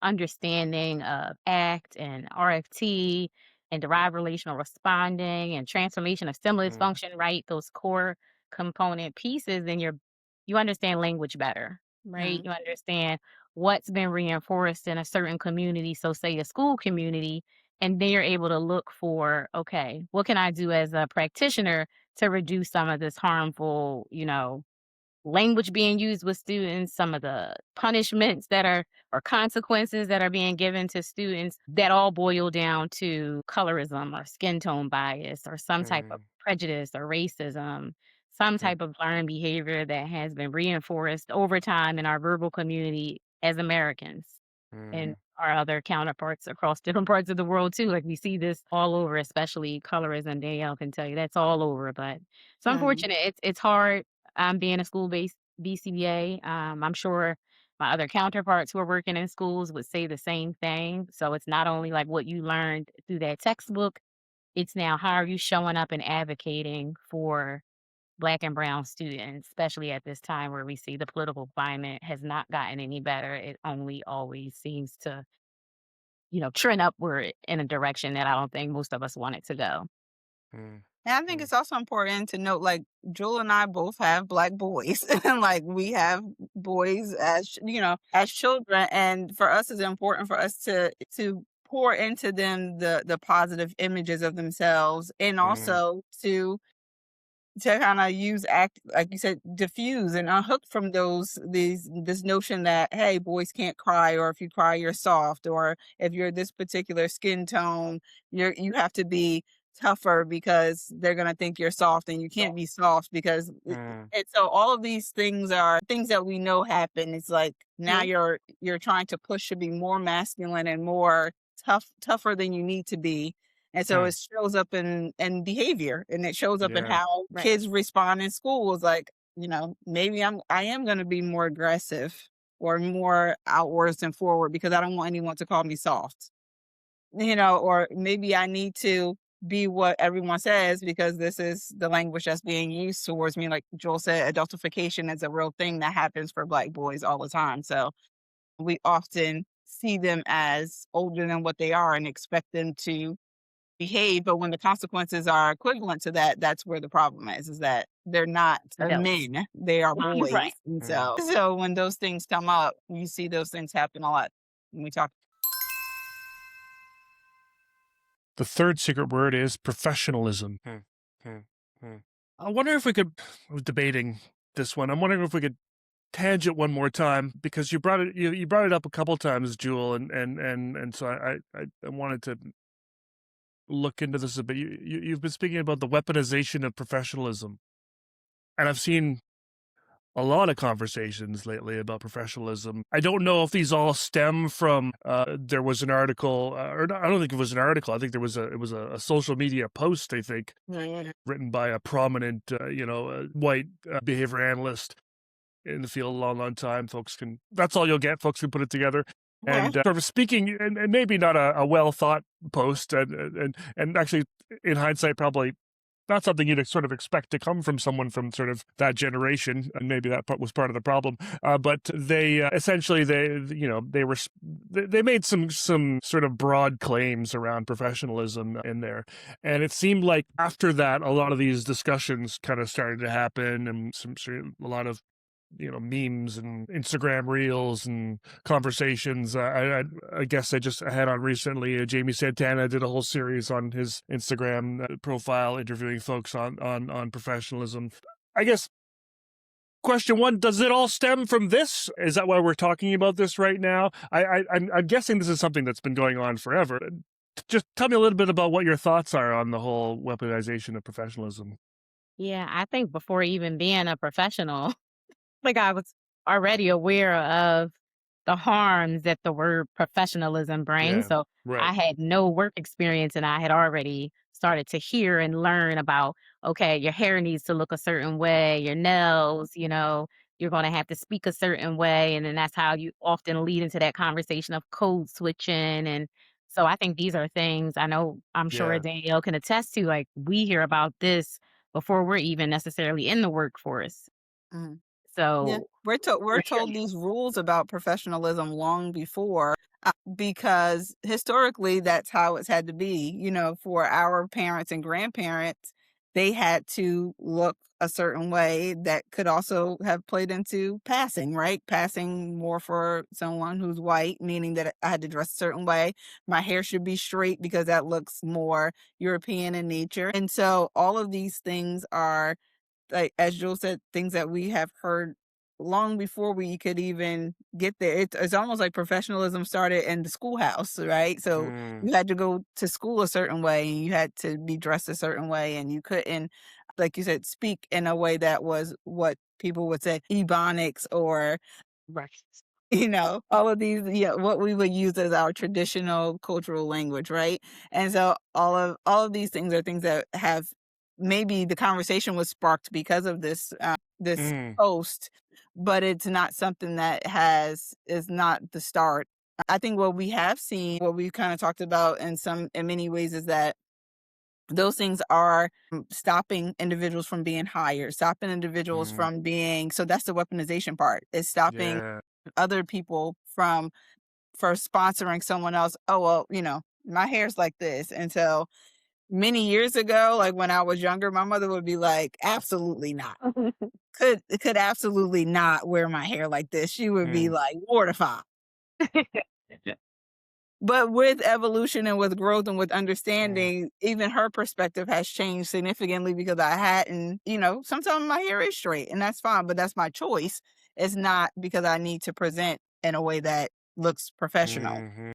understanding of ACT and RFT and derived relational responding and transformation of stimulus Mm, function, right? Those core component pieces, then you understand language better, right? Mhm. You understand what's been reinforced in a certain community, so say a school community, and then you're able to look for, okay, what can I do as a practitioner to reduce some of this harmful, language being used with students, some of the punishments that are or consequences that are being given to students that all boil down to colorism or skin tone bias or some type of mm, prejudice or racism, some mm, type of learned behavior that has been reinforced over time in our verbal community as Americans and mm, our other counterparts across different parts of the world too. Like we see this all over, especially colorism. Danielle can tell you that's all over. But it's Mhm. unfortunate. It's hard being a school-based BCBA. I'm sure my other counterparts who are working in schools would say the same thing. So it's not only like what you learned through that textbook, it's now how are you showing up and advocating for Black and brown students, especially at this time where we see the political climate has not gotten any better. It only always seems to, trend upward in a direction that I don't think most of us want it to go. mm, And I think mm, it's also important to note, like, Jewel and I both have Black boys, and like we have boys as as children, and for us, it's important for us to pour into them the positive images of themselves, and mm, also to kind of use act like you said, diffuse and unhook from this notion that, hey, boys can't cry, or if you cry you're soft, or if you're this particular skin tone you have to be tougher because they're going to think you're soft, and you can't be soft because mm, and so all of these things are things that we know happen. It's like now Mhm. you're trying to push to be more masculine and more tougher than you need to be, and so mm. it shows up in behavior, and it shows up in Yeah. how Right. kids respond in schools. Like, maybe I am going to be more aggressive or more outwards and forward because I don't want anyone to call me soft. Or maybe I need to be what everyone says because this is the language that's being used towards me. Like Joel said, adultification is a real thing that happens for Black boys all the time. So we often see them as older than what they are and expect them to behave, but when the consequences are equivalent to that, that's where the problem is that they're not Adults. men, they are Right. boys. And Mm. so when those things come up, you see those things happen a lot when we talk. The third secret word is professionalism. I wonder if we could, I was debating this one. I'm wondering if we could tangent one more time because you brought it up a couple times, Jewel, and so I wanted to look into this a bit. You've been speaking about the weaponization of professionalism, and I've seen a lot of conversations lately about professionalism. I don't know if these all stem from there was an article, or not, I don't think it was an article. I think it was a social media post. I think written by a prominent, white behavior analyst in the field a long, long time. That's all you'll get. Folks can put it together. And sort of speaking, and maybe not a well thought post, and actually, in hindsight, probably not something you'd sort of expect to come from someone from sort of that generation, and maybe that was part of the problem. But they essentially they made some sort of broad claims around professionalism in there, and it seemed like after that, a lot of these discussions kind of started to happen, and a lot of memes and Instagram reels and conversations. I guess I just had on recently, Jamie Santana did a whole series on his Instagram profile interviewing folks on professionalism. I guess question one, does it all stem from this? Is that why we're talking about this right now? I'm guessing this is something that's been going on forever. Just tell me a little bit about what your thoughts are on the whole weaponization of professionalism. Yeah, I think before even being a professional, like I was already aware of the harms that the word professionalism brings. Yeah. So Right. I had no work experience, and I had already started to hear and learn about, okay, your hair needs to look a certain way, your nails, you're going to have to speak a certain way. And then that's how you often lead into that conversation of code switching. And so I think these are things I'm sure Yeah. Danielle can attest to. Like, we hear about this before we're even necessarily in the workforce. Mm. Yeah, So we're we're told these rules about professionalism long before, because historically that's how it's had to be. For our parents and grandparents, they had to look a certain way that could also have played into passing, right? Passing more for someone who's white, meaning that I had to dress a certain way. My hair should be straight because that looks more European in nature. And so all of these things are, like as Jules said, things that we have heard long before we could even get there. It's almost like professionalism started in the schoolhouse, right? So Mm. you had to go to school a certain way, and you had to be dressed a certain way, and you couldn't, like you said, speak in a way that was what people would say ebonics, or right. all of these, what we would use as our traditional cultural language, right? And so all of these things are things that have, maybe the conversation was sparked because of this Mm. post, but it's not something that is not the start. I think what we have seen, what we've kind of talked about in many ways, is that those things are stopping individuals from being hired, stopping individuals Mm. from being, so that's the weaponization part. It's stopping Yeah. other people from for sponsoring someone else. Oh, well, my hair's like this. And so many years ago, like when I was younger, my mother would be like, absolutely not. Could absolutely not wear my hair like this. She would be Mm. like mortified. But with evolution and with growth and with understanding, even her perspective has changed significantly, because I hadn't, sometimes my hair is straight and that's fine, but that's my choice. It's not because I need to present in a way that looks professional. Mhm.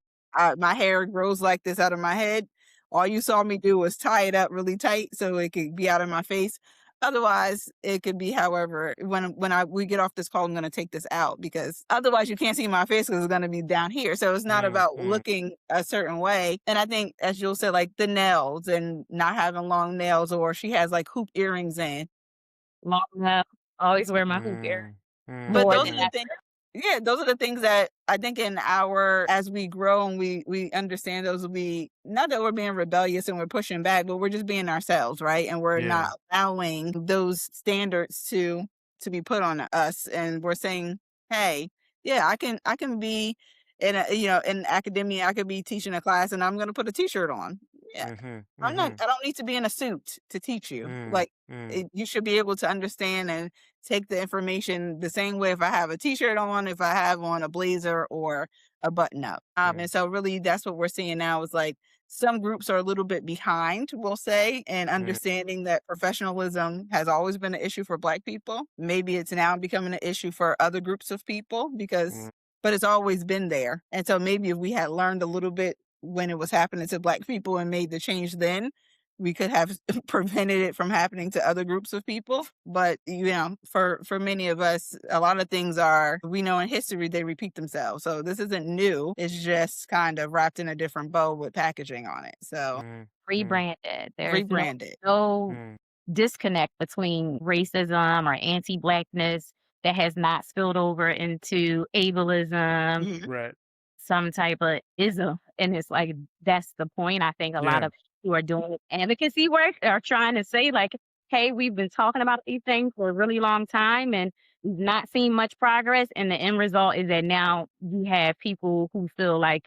My hair grows like this out of my head. All you saw me do was tie it up really tight so it could be out of my face. Otherwise, it could be however. When we get off this call, I'm going to take this out, because otherwise you can't see my face because it's going to be down here. So it's not about looking a certain way. And I think, as Jules said, like the nails and not having long nails, or she has like hoop earrings in. Long enough. Always wear my hoop earrings. But More those than are the things. Yeah, those are the things that I think as we grow and we understand, those will be, not that we're being rebellious and we're pushing back, but we're just being ourselves, right? And we're not allowing those standards to be put on us. And we're saying, hey, yeah, I can be in academia, I could be teaching a class and I'm going to put a t-shirt on. Yeah. I don't need to be in a suit to teach you. Like, you should be able to understand and take the information the same way if I have a t-shirt on, if I have on a blazer or a button up. And so really that's what we're seeing now, is like some groups are a little bit behind, we'll say, and understanding that professionalism has always been an issue for Black people. Maybe it's now becoming an issue for other groups of people, but it's always been there. And so maybe if we had learned a little bit when it was happening to Black people and made the change then, we could have prevented it from happening to other groups of people. But, for many of us, a lot of things we know in history, they repeat themselves. So this isn't new. It's just kind of wrapped in a different bow with packaging on it. So rebranded. There's rebranded. no disconnect between racism or anti-Blackness that has not spilled over into ableism, Right. some type of ism. And it's like, that's the point. I think a lot of who are doing advocacy work are trying to say, like, hey, we've been talking about these things for a really long time and we've not seen much progress. And the end result is that now you have people who feel like,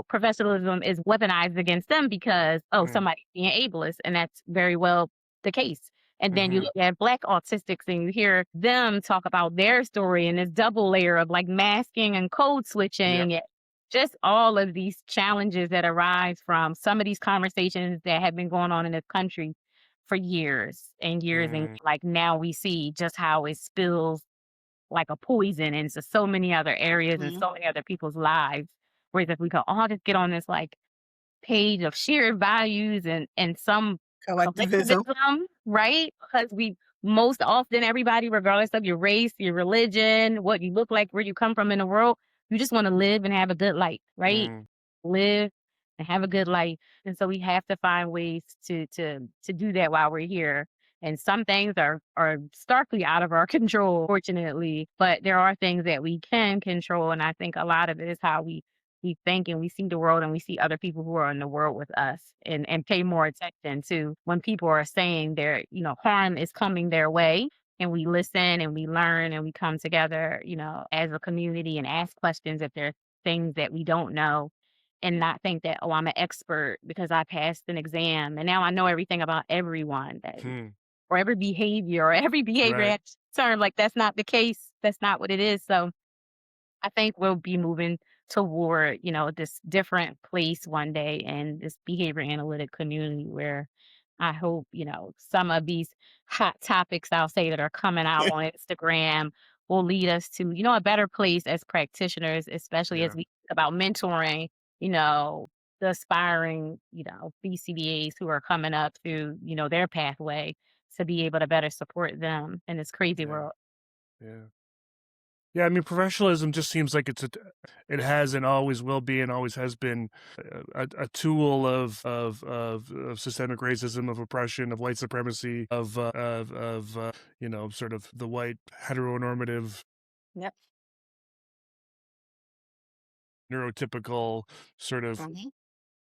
professionalism is weaponized against them because, somebody's being ableist. And that's very well the case. And then you look at Black autistics and you hear them talk about their story and this double layer of like masking and code switching and just all of these challenges that arise from some of these conversations that have been going on in this country for years and years. And like now we see just how it spills like a poison into so many other areas and so many other people's lives. Whereas if we could all just get on this like page of shared values and some Collectivism. Right? Because we most often, everybody, regardless of your race, your religion, what you look like, where you come from in the world, you just want to live and have a good life, right? Live and have a good life. And so we have to find ways to do that while we're here. And some things are starkly out of our control, fortunately, but there are things that we can control. And I think a lot of it is how we think and we see the world and we see other people who are in the world with us and pay more attention to when people are saying their, harm is coming their way. And we listen and we learn and we come together, as a community and ask questions if there's things that we don't know, and not think that, oh, I'm an expert because I passed an exam and now I know everything about everyone or every behavior or every behavior Right. term. Like, that's not the case. That's not what it is. So I think we'll be moving toward, this different place one day in this behavior analytic community where I hope, some of these hot topics I'll say that are coming out on Instagram will lead us to, a better place as practitioners, especially as we think about mentoring, the aspiring, BCBAs who are coming up through, their pathway, to be able to better support them in this crazy world. Yeah. Yeah, I mean, professionalism just seems like it has and always will be and always has been a tool of systemic racism, of oppression, of white supremacy, of sort of the white heteronormative, Yep. neurotypical sort of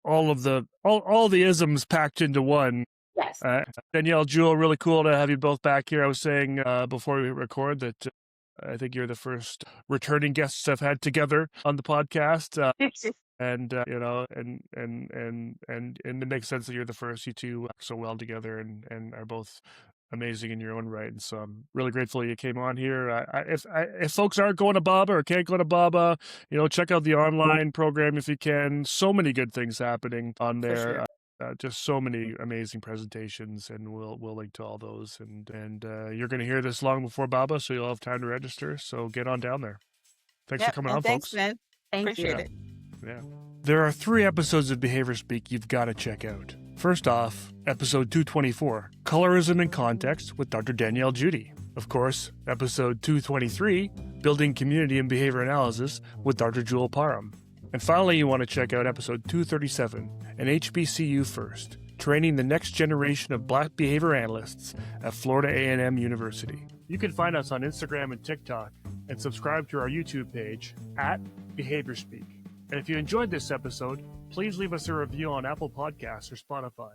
all the isms packed into one. Yes. Danielle, Jewel, really cool to have you both back here. I was saying before we record that I think you're the first returning guests I've had together on the podcast, and it makes sense that you're the first. You two work so well together and are both amazing in your own right. And so I'm really grateful you came on here. If folks aren't going to BABA or can't go to BABA, check out the online program if you can. So many good things happening on there. For sure. Just so many amazing presentations, and we'll link to all those. And you're going to hear this long before BABA, so you'll have time to register. So get on down there. Thanks for coming on, thanks, folks. man. Appreciate it. Yeah. There are 3 episodes of Behavior Speak you've got to check out. First off, episode 224, Colorism in Context with Dr. Danielle Jeudy. Of course, episode 223, Building Community and Behavior Analysis with Dr. Jewel Parham. And finally, you want to check out episode 237, An HBCU First, Training the Next Generation of Black Behavior Analysts at Florida A&M University. You can find us on Instagram and TikTok and subscribe to our YouTube page at Behavior Speak. And if you enjoyed this episode, please leave us a review on Apple Podcasts or Spotify.